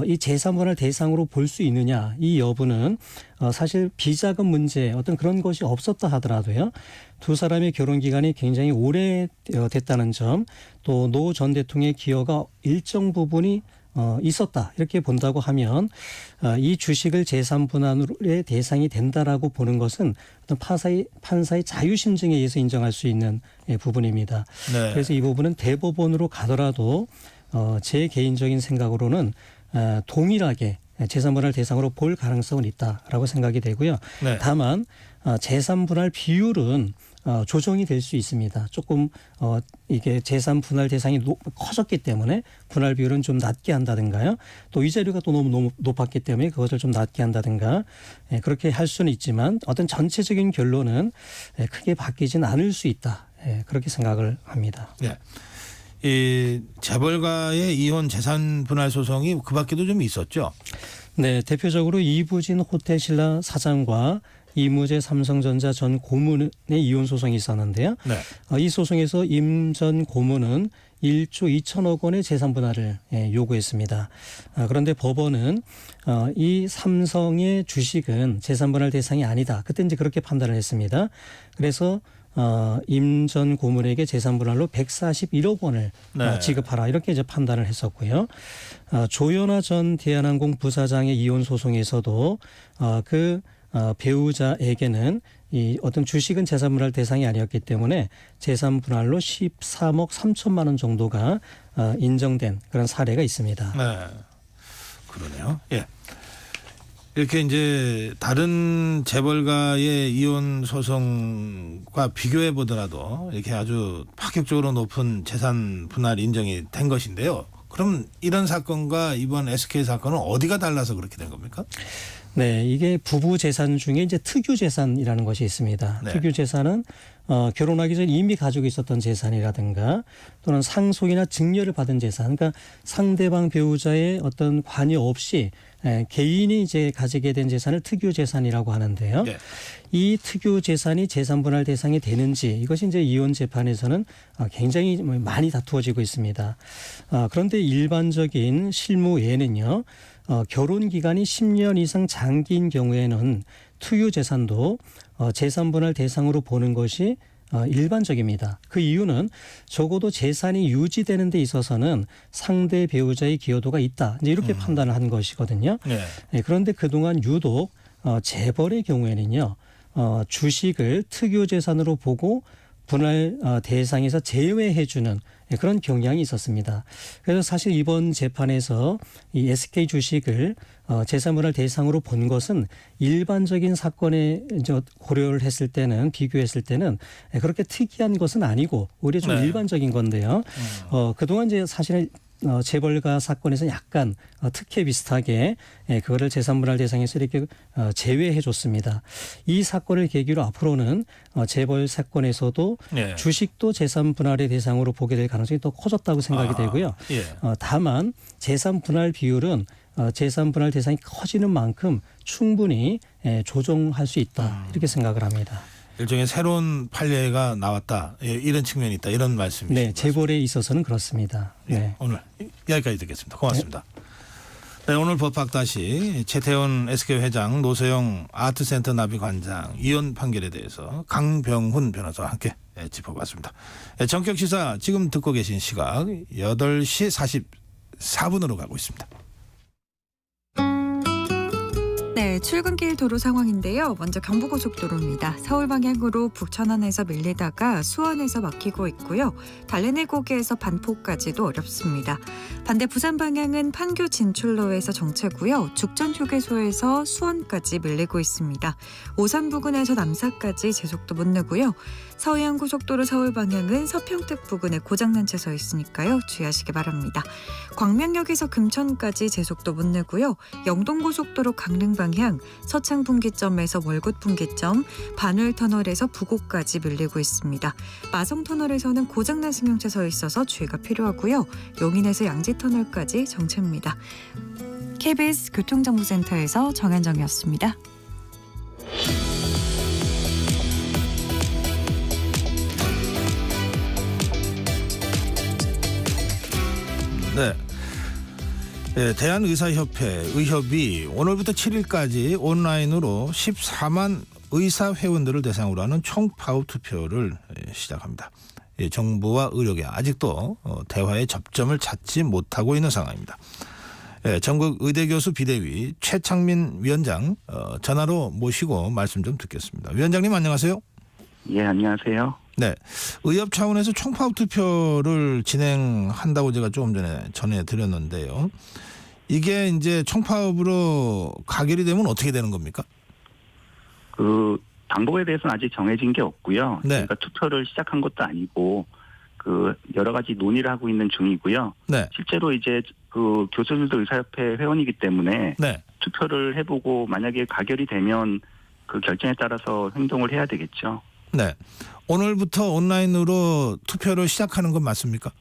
S15: 이 재산분할 대상으로 볼 수 있느냐 이 여부는 사실 비자금 문제 어떤 그런 것이 없었다 하더라도요. 두 사람의 결혼 기간이 굉장히 오래 됐다는 점, 또 노 전 대통령의 기여가 일정 부분이 있었다 이렇게 본다고 하면 이 주식을 재산 분할의 대상이 된다라고 보는 것은 어떤 판사의 자유심증에 의해서 인정할 수 있는 부분입니다. 네. 그래서 이 부분은 대법원으로 가더라도 제 개인적인 생각으로는 동일하게 재산 분할 대상으로 볼 가능성은 있다라고 생각이 되고요. 네. 다만 재산 분할 비율은 조정이 될 수 있습니다. 조금 이게 재산 분할 대상이 커졌기 때문에 분할 비율은 좀 낮게 한다든가요. 또 이자료가 또 너무 높았기 때문에 그것을 좀 낮게 한다든가 그렇게 할 수는 있지만 어떤 전체적인 결론은 크게 바뀌진 않을 수 있다. 그렇게 생각을 합니다.
S1: 네. 이 재벌가의 이혼 재산 분할 소송이 그 밖에도 좀 있었죠.
S15: 네, 대표적으로 이부진 호텔신라 사장과 이무재 삼성전자 전 고문의 이혼 소송이 있었는데요. 네. 이 소송에서 임 전 고문은 1조 2천억 원의 재산 분할을 요구했습니다. 그런데 법원은 이 삼성의 주식은 재산 분할 대상이 아니다. 그때 이제 그렇게 판단을 했습니다. 그래서 임 전 고문에게 재산 분할로 141억 원을 지급하라 이렇게 이제 판단을 했었고요. 조현아 전 대한항공 부사장의 이혼 소송에서도 배우자에게는 이 어떤 주식은 재산 분할 대상이 아니었기 때문에 재산 분할로 13억 3천만 원 정도가 인정된 그런 사례가 있습니다.
S1: 네, 그러네요. 예. 이렇게 이제 다른 재벌가의 이혼 소송과 비교해 보더라도 이렇게 아주 파격적으로 높은 재산 분할 인정이 된 것인데요. 그럼 이런 사건과 이번 SK 사건은 어디가 달라서 그렇게 된 겁니까?
S15: 네, 이게 부부 재산 중에 이제 특유 재산이라는 것이 있습니다. 네. 특유 재산은 결혼하기 전에 이미 가지고 있었던 재산이라든가 또는 상속이나 증여를 받은 재산, 그러니까 상대방 배우자의 어떤 관여 없이 개인이 이제 가지게 된 재산을 특유 재산이라고 하는데요. 네. 이 특유 재산이 재산 분할 대상이 되는지 이것이 이제 이혼 재판에서는 굉장히 많이 다투어지고 있습니다. 그런데 일반적인 실무에는요. 결혼 기간이 10년 이상 장기인 경우에는 투유 재산도 재산 분할 대상으로 보는 것이 일반적입니다. 그 이유는 적어도 재산이 유지되는 데 있어서는 상대 배우자의 기여도가 있다. 이제 이렇게 판단을 한 것이거든요. 네. 그런데 그동안 유독 재벌의 경우에는요. 주식을 특유 재산으로 보고 분할 대상에서 제외해 주는 그런 경향이 있었습니다. 그래서 사실 이번 재판에서 이 SK 주식을 재산 분할 대상으로 본 것은 일반적인 사건에 이제 고려를 했을 때는 비교했을 때는 그렇게 특이한 것은 아니고 오히려 좀 일반적인 건데요. 그동안 이제 사실은 재벌가 사건에서 약간 특혜 비슷하게 그거를 재산 분할 대상에서 이렇게 제외해 줬습니다. 이 사건을 계기로 앞으로는 재벌 사건에서도 주식도 재산 분할의 대상으로 보게 될 가능성이 더 커졌다고 생각이 되고요. 예. 다만 재산 분할 비율은 재산 분할 대상이 커지는 만큼 충분히 조정할 수 있다 이렇게 생각을 합니다.
S1: 일종의 새로운 판례가 나왔다. 이런 측면이 있다. 이런 말씀이시죠.
S15: 네. 재벌에 있어서는 그렇습니다. 네.
S1: 오늘 여기까지 듣겠습니다. 고맙습니다. 네, 오늘 법학다시 최태원 SK 회장, 노소영 아트센터 나비관장 이혼 판결에 대해서 강병훈 변호사와 함께 짚어봤습니다. 전격시사 지금 듣고 계신 시각 8시 44분으로 가고 있습니다.
S4: 네, 네, 출근길 도로 상황인데요. 먼저 경부고속도로입니다. 서울 방향으로 북천안에서 밀리다가 수원에서 막히고 있고요. 달래내고개에서 반포까지도 어렵습니다. 반대 부산 방향은 판교 진출로에서 정체고요. 죽전휴게소에서 수원까지 밀리고 있습니다. 오산 부근에서 남사까지 제속도 못 내고요. 서해안고속도로 서울 방향은 서평택 부근에 고장난 채 서 있으니까요. 주의하시기 바랍니다. 광명역에서 금천까지 제속도 못 내고요. 영동고속도로 강릉 방향 서창 분기점에서 월곶 분기점, 반월 터널에서 부곡까지 밀리고 있습니다. 마성 터널에서는 고장난 승용차 서 있어서 주의가 필요하고요. 용인에서 양지 터널까지 정체입니다. KBS 교통정보센터에서 정현정이었습니다.
S1: 네. 네, 대한의사협회 의협이 오늘부터 7일까지 온라인으로 14만 의사 회원들을 대상으로 하는 총파업 투표를 시작합니다. 정부와 의료계 아직도 대화의 접점을 찾지 못하고 있는 상황입니다. 전국 의대교수 비대위 최창민 위원장 전화로 모시고 말씀 좀 듣겠습니다. 위원장님 안녕하세요.
S16: 예, 안녕하세요.
S1: 네, 의협 차원에서 총파업 투표를 진행한다고 제가 조금 전에 전해드렸는데요. 이게 이제 총파업으로 가결이 되면 어떻게 되는 겁니까?
S16: 그 방법에 대해서는 아직 정해진 게 없고요.
S1: 네.
S16: 그러니까 투표를 시작한 것도 아니고 그 여러 가지 논의를 하고 있는 중이고요.
S1: 네.
S16: 실제로 이제 그 교수들도 의사협회 회원이기 때문에
S1: 네.
S16: 투표를 해보고 만약에 가결이 되면 그 결정에 따라서 행동을 해야 되겠죠.
S1: 네. 오늘부터 온라인으로 투표를 시작하는 건 맞습니까?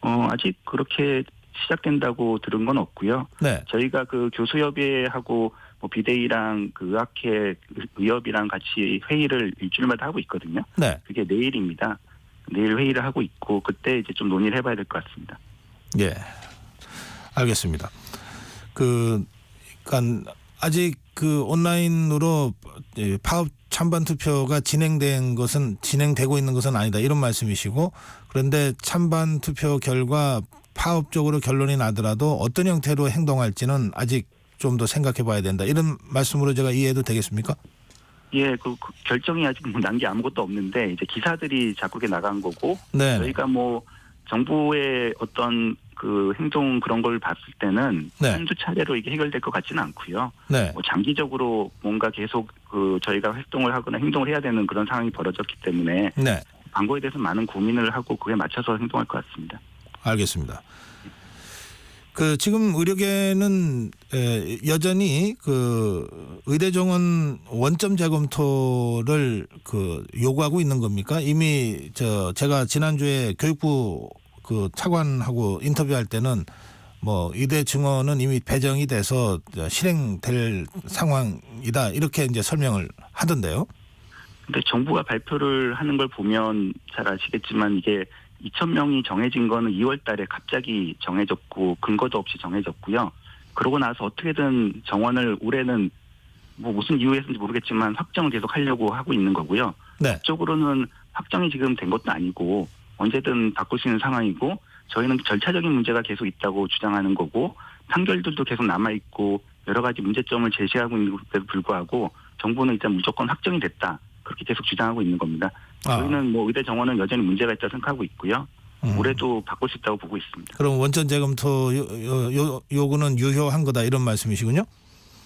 S16: 아직 그렇게 시작된다고 들은 건 없고요.
S1: 네.
S16: 저희가 그 교수협의회하고 뭐 비대위랑 그 의학회 의협이랑 같이 회의를 일주일마다 하고 있거든요.
S1: 네.
S16: 그게 내일입니다. 내일 회의를 하고 있고 그때 이제 좀 논의를 해봐야 될 것 같습니다.
S1: 예, 알겠습니다. 그러니까 아직 그 온라인으로 파업 찬반 투표가 진행되고 있는 것은 아니다 이런 말씀이시고, 그런데 찬반 투표 결과 파업적으로 결론이 나더라도 어떤 형태로 행동할지는 아직 좀 더 생각해봐야 된다 이런 말씀으로 제가 이해해도 되겠습니까?
S16: 예, 그 결정이 아직 난 게 아무것도 없는데 이제 기사들이 자꾸게 나간 거고,
S1: 네.
S16: 저희가 뭐 정부의 어떤 그 행동 그런 걸 봤을 때는
S1: 네.
S16: 한두 차례로 이게 해결될 것 같지는 않고요.
S1: 네.
S16: 뭐 장기적으로 뭔가 계속 그 저희가 활동을 하거나 행동을 해야 되는 그런 상황이 벌어졌기 때문에
S1: 네.
S16: 방법에 대해서 많은 고민을 하고 그에 맞춰서 행동할 것 같습니다.
S1: 알겠습니다. 그 지금 의료계는 여전히 그 의대 정원 원점 재검토를 그 요구하고 있는 겁니까? 이미 제가 지난주에 교육부 그 차관하고 인터뷰할 때는 뭐 의대 증원은 이미 배정이 돼서 실행될 상황이다 이렇게 이제 설명을 하던데요.
S16: 근데 정부가 발표를 하는 걸 보면 잘 아시겠지만 이게 2,000명이 정해진 거는 2월 달에 갑자기 정해졌고 근거도 없이 정해졌고요. 그러고 나서 어떻게든 정원을 올해는 뭐 무슨 이유에서인지 모르겠지만 확정을 계속 하려고 하고 있는 거고요.
S1: 네.
S16: 그쪽으로는 확정이 지금 된 것도 아니고 언제든 바꿀 수 있는 상황이고 저희는 절차적인 문제가 계속 있다고 주장하는 거고 판결들도 계속 남아있고 여러 가지 문제점을 제시하고 있는 것에도 불구하고 정부는 일단 무조건 확정이 됐다. 그렇게 계속 주장하고 있는 겁니다. 저희는 뭐 의대 정원은 여전히 문제가 있다고 생각하고 있고요. 올해도 바꿀 수 있다고 보고 있습니다.
S1: 그럼 원점 재검토 요구는 유효한 거다 이런 말씀이시군요?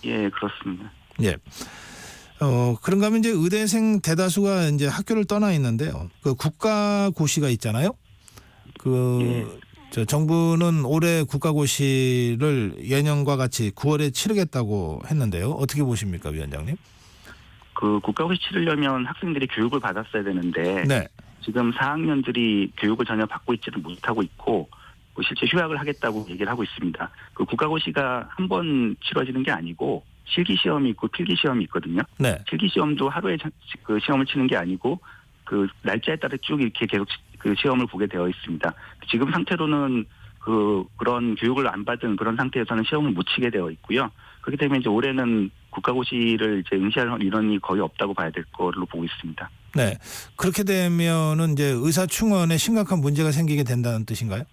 S16: 예, 그렇습니다.
S1: 예. 그런가 하면 이제 의대생 대다수가 이제 학교를 떠나 있는데요. 그 국가고시가 있잖아요. 정부는 올해 국가고시를 예년과 같이 9월에 치르겠다고 했는데요. 어떻게 보십니까, 위원장님?
S16: 그 국가고시 치르려면 학생들이 교육을 받았어야 되는데
S1: 네.
S16: 지금 4학년들이 교육을 전혀 받고 있지를 못하고 있고 실제 휴학을 하겠다고 얘기를 하고 있습니다. 그 국가고시가 한 번 치러지는 게 아니고 실기시험이 있고 필기시험이 있거든요.
S1: 네.
S16: 필기시험도 하루에 그 시험을 치는 게 아니고 그 날짜에 따라 쭉 이렇게 계속 그 시험을 보게 되어 있습니다. 지금 상태로는 그런 교육을 안 받은 그런 상태에서는 시험을 못 치게 되어 있고요. 그렇기 때문에 이제 올해는 국가고시를 이제 응시할 인원이 거의 없다고 봐야 될 걸로 보고 있습니다.
S1: 네. 그렇게 되면은 이제 의사충원에 심각한 문제가 생기게 된다는 뜻인가요?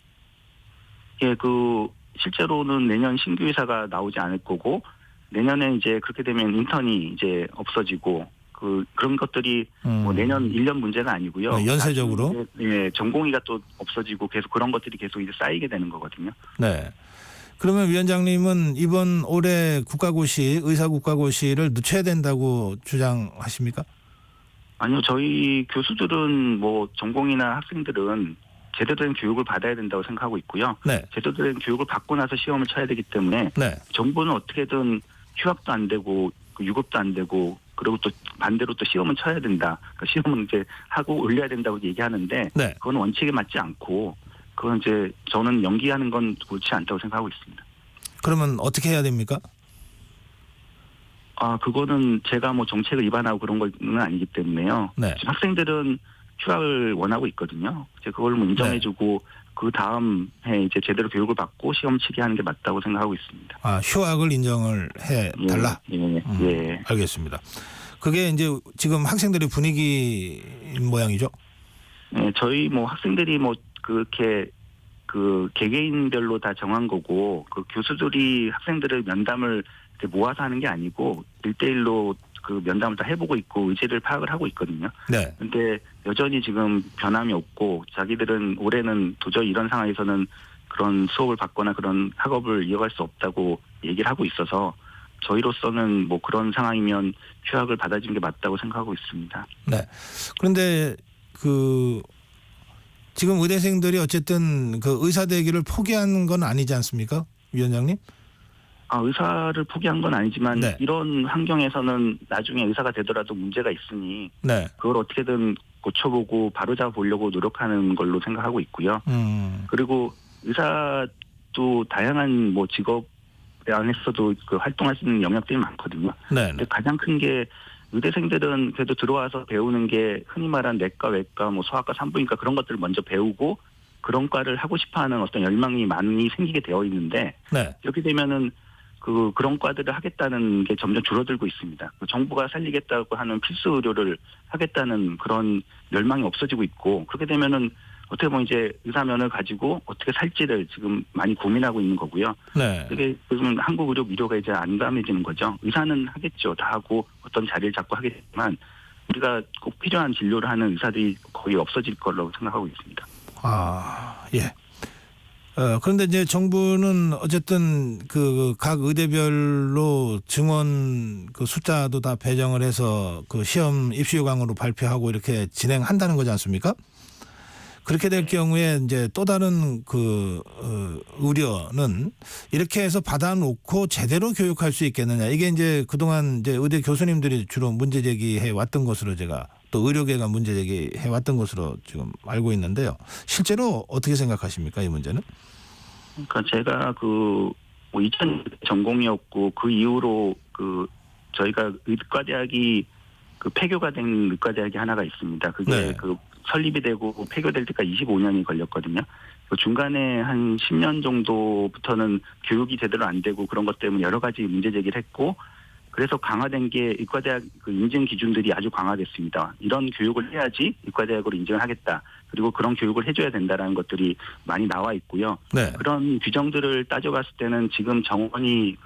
S16: 예, 실제로는 내년 신규 의사가 나오지 않을 거고 내년에 이제 그렇게 되면 인턴이 이제 없어지고 그런 것들이 뭐 내년 1년 문제가 아니고요.
S1: 연쇄적으로.
S16: 예, 전공의가 또 없어지고 계속 그런 것들이 계속 이제 쌓이게 되는 거거든요.
S1: 네. 그러면 위원장님은 이번 올해 국가고시, 의사국가고시를 늦춰야 된다고 주장하십니까?
S16: 아니요, 저희 교수들은 뭐 전공의나 학생들은 제대로 된 교육을 받아야 된다고 생각하고 있고요.
S1: 네.
S16: 제대로 된 교육을 받고 나서 시험을 쳐야 되기 때문에
S1: 네.
S16: 정부는 어떻게든 휴학도 안 되고 유급도 안 되고 그리고 또 반대로 또 시험은 쳐야 된다. 그러니까 시험은 이제 하고 올려야 된다고 얘기하는데
S1: 네.
S16: 그건 원칙에 맞지 않고 그건 이제 저는 연기하는 건 옳지 않다고 생각하고 있습니다.
S1: 그러면 어떻게 해야 됩니까?
S16: 그거는 제가 뭐 정책을 위반하고 그런 건 아니기 때문에요.
S1: 네.
S16: 지금 학생들은 휴학을 원하고 있거든요. 이제 그걸 뭐 인정해주고 그 다음 해 이제 제대로 교육을 받고 시험 치게 하는 게 맞다고 생각하고 있습니다.
S1: 휴학을 인정을 해 달라.
S16: 예.
S1: 알겠습니다. 그게 이제 지금 학생들의 분위기 모양이죠.
S16: 네, 저희 뭐 학생들이 뭐 그렇게 그 개개인별로 다 정한 거고 그 교수들이 학생들의 면담을 이렇게 모아서 하는 게 아니고 1대1로 그 면담을 다 해보고 있고 의지를 파악을 하고 있거든요.
S1: 네.
S16: 근데 여전히 지금 변함이 없고 자기들은 올해는 도저히 이런 상황에서는 그런 수업을 받거나 그런 학업을 이어갈 수 없다고 얘기를 하고 있어서 저희로서는 뭐 그런 상황이면 휴학을 받아주는 게 맞다고 생각하고 있습니다.
S1: 네. 그런데 지금 의대생들이 어쨌든 그 의사대기를 포기한 건 아니지 않습니까, 위원장님?
S16: 의사를 포기한 건 아니지만
S1: 네.
S16: 이런 환경에서는 나중에 의사가 되더라도 문제가 있으니
S1: 네.
S16: 그걸 어떻게든 고쳐보고 바로잡아 보려고 노력하는 걸로 생각하고 있고요. 그리고 의사도 다양한 뭐 직업 안에서도 그 활동할 수 있는 영역들이 많거든요.
S1: 네.
S16: 근데 가장 큰 게 의대생들은 그래도 들어와서 배우는 게 흔히 말하는 내과, 외과, 뭐 소아과, 산부인과 그런 것들을 먼저 배우고 그런 과를 하고 싶어하는 어떤 열망이 많이 생기게 되어 있는데
S1: 네.
S16: 이렇게 되면은 그런 과들을 하겠다는 게 점점 줄어들고 있습니다. 정부가 살리겠다고 하는 필수 의료를 하겠다는 그런 열망이 없어지고 있고 그렇게 되면은 어떻게 보면 이제 의사면을 가지고 어떻게 살지를 지금 많이 고민하고 있는 거고요.
S1: 네.
S16: 그게 그러면 한국 의료 미료가 이제 안감해지는 거죠. 의사는 하겠죠. 다 하고 어떤 자리를 잡고 하겠지만 우리가 꼭 필요한 진료를 하는 의사들이 거의 없어질 거라고 생각하고 있습니다.
S1: 예. 그런데 이제 정부는 어쨌든 그 각 의대별로 증원 그 숫자도 다 배정을 해서 그 시험 입시 요강으로 발표하고 이렇게 진행한다는 거지 않습니까? 그렇게 될 경우에 이제 또 다른 우려는 이렇게 해서 받아놓고 제대로 교육할 수 있겠느냐. 이게 이제 그동안 이제 의대 교수님들이 주로 문제 제기해 왔던 것으로 제가 또 의료계가 문제 제기해 왔던 것으로 지금 알고 있는데요. 실제로 어떻게 생각하십니까, 이 문제는?
S16: 그러니까 제가 뭐 2000 전공이었고 그 이후로 저희가 의과대학이 폐교가 된 의과대학이 하나가 있습니다. 그게
S1: 네.
S16: 설립이 되고 폐교될 때까지 25년이 걸렸거든요. 중간에 한 10년 정도부터는 교육이 제대로 안 되고 그런 것 때문에 여러 가지 문제 제기를 했고 그래서 강화된 게 의과대학 인증 기준들이 아주 강화됐습니다. 이런 교육을 해야지 의과대학으로 인증을 하겠다. 그리고 그런 교육을 해줘야 된다라는 것들이 많이 나와 있고요.
S1: 네.
S16: 그런 규정들을 따져봤을 때는 지금 정원이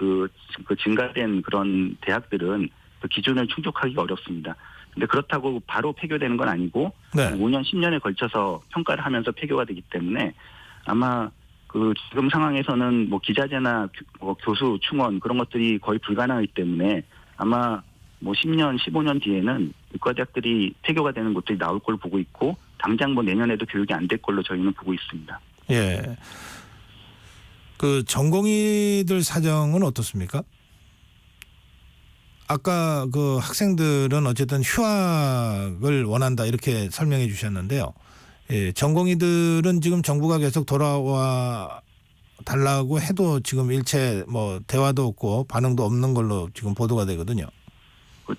S16: 증가된 그런 대학들은 그 기준을 충족하기가 어렵습니다. 근데 그렇다고 바로 폐교되는 건 아니고
S1: 네.
S16: 5년, 10년에 걸쳐서 평가를 하면서 폐교가 되기 때문에 아마 지금 상황에서는 뭐 기자재나 교수 충원 그런 것들이 거의 불가능하기 때문에 아마 뭐 10년, 15년 뒤에는 의과대학들이 폐교가 되는 곳들이 나올 걸 보고 있고 당장 뭐 내년에도 교육이 안 될 걸로 저희는 보고 있습니다.
S1: 예. 전공의들 사정은 어떻습니까? 아까 학생들은 어쨌든 휴학을 원한다 이렇게 설명해 주셨는데요. 예, 전공의들은 지금 정부가 계속 돌아와 달라고 해도 지금 일체 뭐 대화도 없고 반응도 없는 걸로 지금 보도가 되거든요.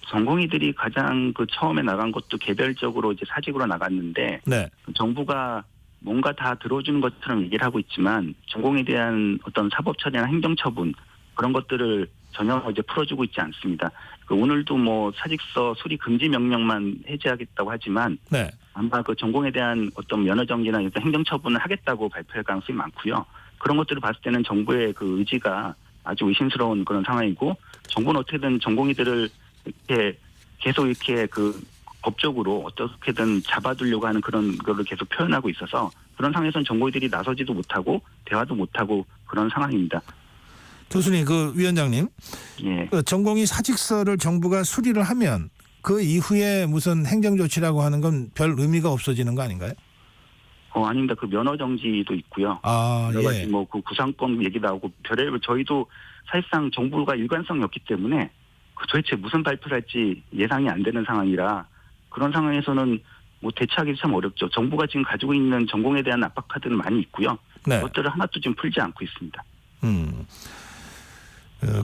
S16: 전공의들이 가장 처음에 나간 것도 개별적으로 이제 사직으로 나갔는데
S1: 네.
S16: 정부가 뭔가 다 들어주는 것처럼 얘기를 하고 있지만 전공에 대한 어떤 사법 처리나 행정 처분 그런 것들을 전혀 이제 풀어주고 있지 않습니다. 오늘도 뭐 사직서 수리 금지 명령만 해제하겠다고 하지만
S1: 네.
S16: 아마 전공에 대한 어떤 면허 정지나 어떤 행정 처분을 하겠다고 발표할 가능성이 많고요. 그런 것들을 봤을 때는 정부의 의지가 아주 의심스러운 그런 상황이고 정부는 어떻게든 전공의들을 이렇게 계속 이렇게 그 법적으로 어떻게든 잡아두려고 하는 그런 거를 계속 표현하고 있어서 그런 상황에서는 전공의들이 나서지도 못하고 대화도 못하고 그런 상황입니다.
S1: 교수님, 그 위원장님,
S16: 예.
S1: 그 전공의 사직서를 정부가 수리를 하면 그 이후에 무슨 행정조치라고 하는 건 별 의미가 없어지는 거 아닌가요?
S16: 아닙니다. 그 면허 정지도 있고요.
S1: 아,
S16: 여러 가지
S1: 예.
S16: 뭐 그 구상권 얘기 나오고 별의별 저희도 사실상 정부가 일관성이 없기 때문에 그 도대체 무슨 발표를 할지 예상이 안 되는 상황이라 그런 상황에서는 뭐 대처하기 참 어렵죠. 정부가 지금 가지고 있는 전공에 대한 압박 카드는 많이 있고요.
S1: 네.
S16: 그것들을 하나도 지금 풀지 않고 있습니다.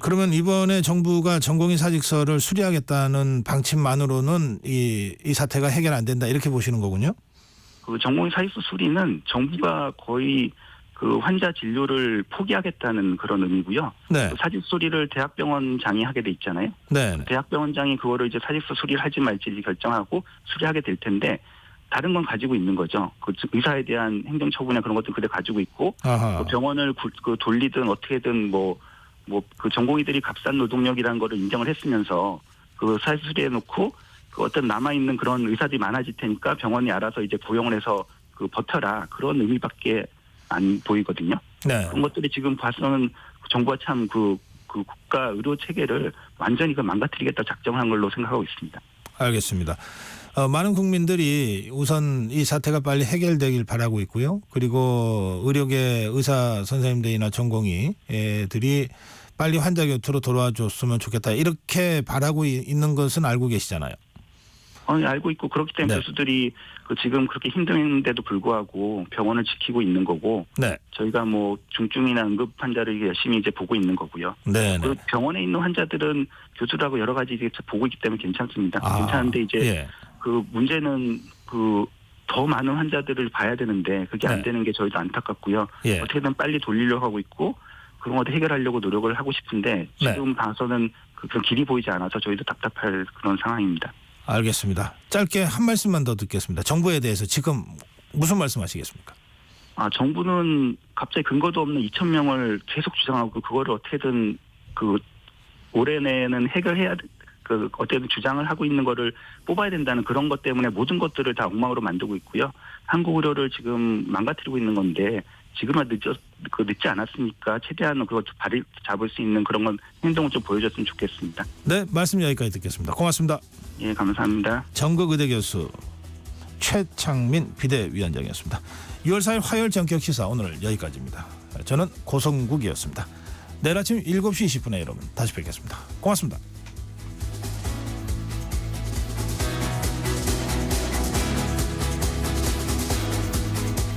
S1: 그러면 이번에 정부가 전공의 사직서를 수리하겠다는 방침만으로는 이 사태가 해결 안 된다 이렇게 보시는 거군요.
S16: 그 전공의 사직서 수리는 정부가 거의 그 환자 진료를 포기하겠다는 그런 의미고요.
S1: 네.
S16: 그 사직서 수리를 대학병원장이 하게 돼 있잖아요.
S1: 네.
S16: 대학병원장이 그거를 이제 사직서 수리를 할지 말지 결정하고 수리하게 될 텐데 다른 건 가지고 있는 거죠. 그 의사에 대한 행정처분이나 그런 것들은 그대 가지고 있고
S1: 아하.
S16: 그 병원을 그 돌리든 어떻게든 뭐 그 전공의들이 값싼 노동력이라는 거를 인정을 했으면서 그 사직서 수리해놓고 그 어떤 남아있는 그런 의사들이 많아질 테니까 병원이 알아서 이제 고용을 해서 그 버텨라 그런 의미밖에 안 보이거든요.
S1: 네.
S16: 그런 것들이 지금 봐서는 정부가 참 그 국가 의료 체계를 완전히 그 망가뜨리겠다 작정한 걸로 생각하고 있습니다.
S1: 알겠습니다. 많은 국민들이 우선 이 사태가 빨리 해결되길 바라고 있고요. 그리고 의료계 의사 선생님들이나 전공의들이 빨리 환자 곁으로 돌아와 줬으면 좋겠다. 이렇게 바라고 있는 것은 알고 계시잖아요.
S16: 알고 있고 그렇기 때문에
S1: 네.
S16: 교수들이 그 지금 그렇게 힘든데도 불구하고 병원을 지키고 있는 거고
S1: 네.
S16: 저희가 뭐 중증이나 응급 환자를 열심히 이제 보고 있는 거고요.
S1: 네.
S16: 그 병원에 있는 환자들은 교수라고 여러 가지 이제 보고 있기 때문에 괜찮습니다. 괜찮은데 이제
S1: 예.
S16: 그 문제는 그 더 많은 환자들을 봐야 되는데 그게 안
S1: 네.
S16: 되는 게 저희도 안타깝고요.
S1: 예.
S16: 어떻게든 빨리 돌리려고 하고 있고 그런 것도 해결하려고 노력을 하고 싶은데 지금 봐서는 그런 길이 보이지 않아서 저희도 답답할 그런 상황입니다.
S1: 알겠습니다. 짧게 한 말씀만 더 듣겠습니다. 정부에 대해서 지금 무슨 말씀하시겠습니까?
S16: 정부는 갑자기 근거도 없는 2,000명을 계속 주장하고 그거를 어떻게든 그 올해 내에는 해결해야 그 어떻게든 주장을 하고 있는 거를 뽑아야 된다는 그런 것 때문에 모든 것들을 다 엉망으로 만들고 있고요. 한국 의료를 지금 망가뜨리고 있는 건데 지금은 늦지 않았으니까 최대한 그거 발을 잡을 수 있는 그런 건 행동을 좀 보여줬으면 좋겠습니다.
S1: 네, 말씀 여기까지 듣겠습니다. 고맙습니다.
S16: 예, 감사합니다.
S1: 전국의대 교수 최창민 비대위원장이었습니다. 6월 4일 화요일 전격 시사 오늘 여기까지입니다. 저는 고성국이었습니다. 내일 아침 7시 20분에 여러분 다시 뵙겠습니다. 고맙습니다.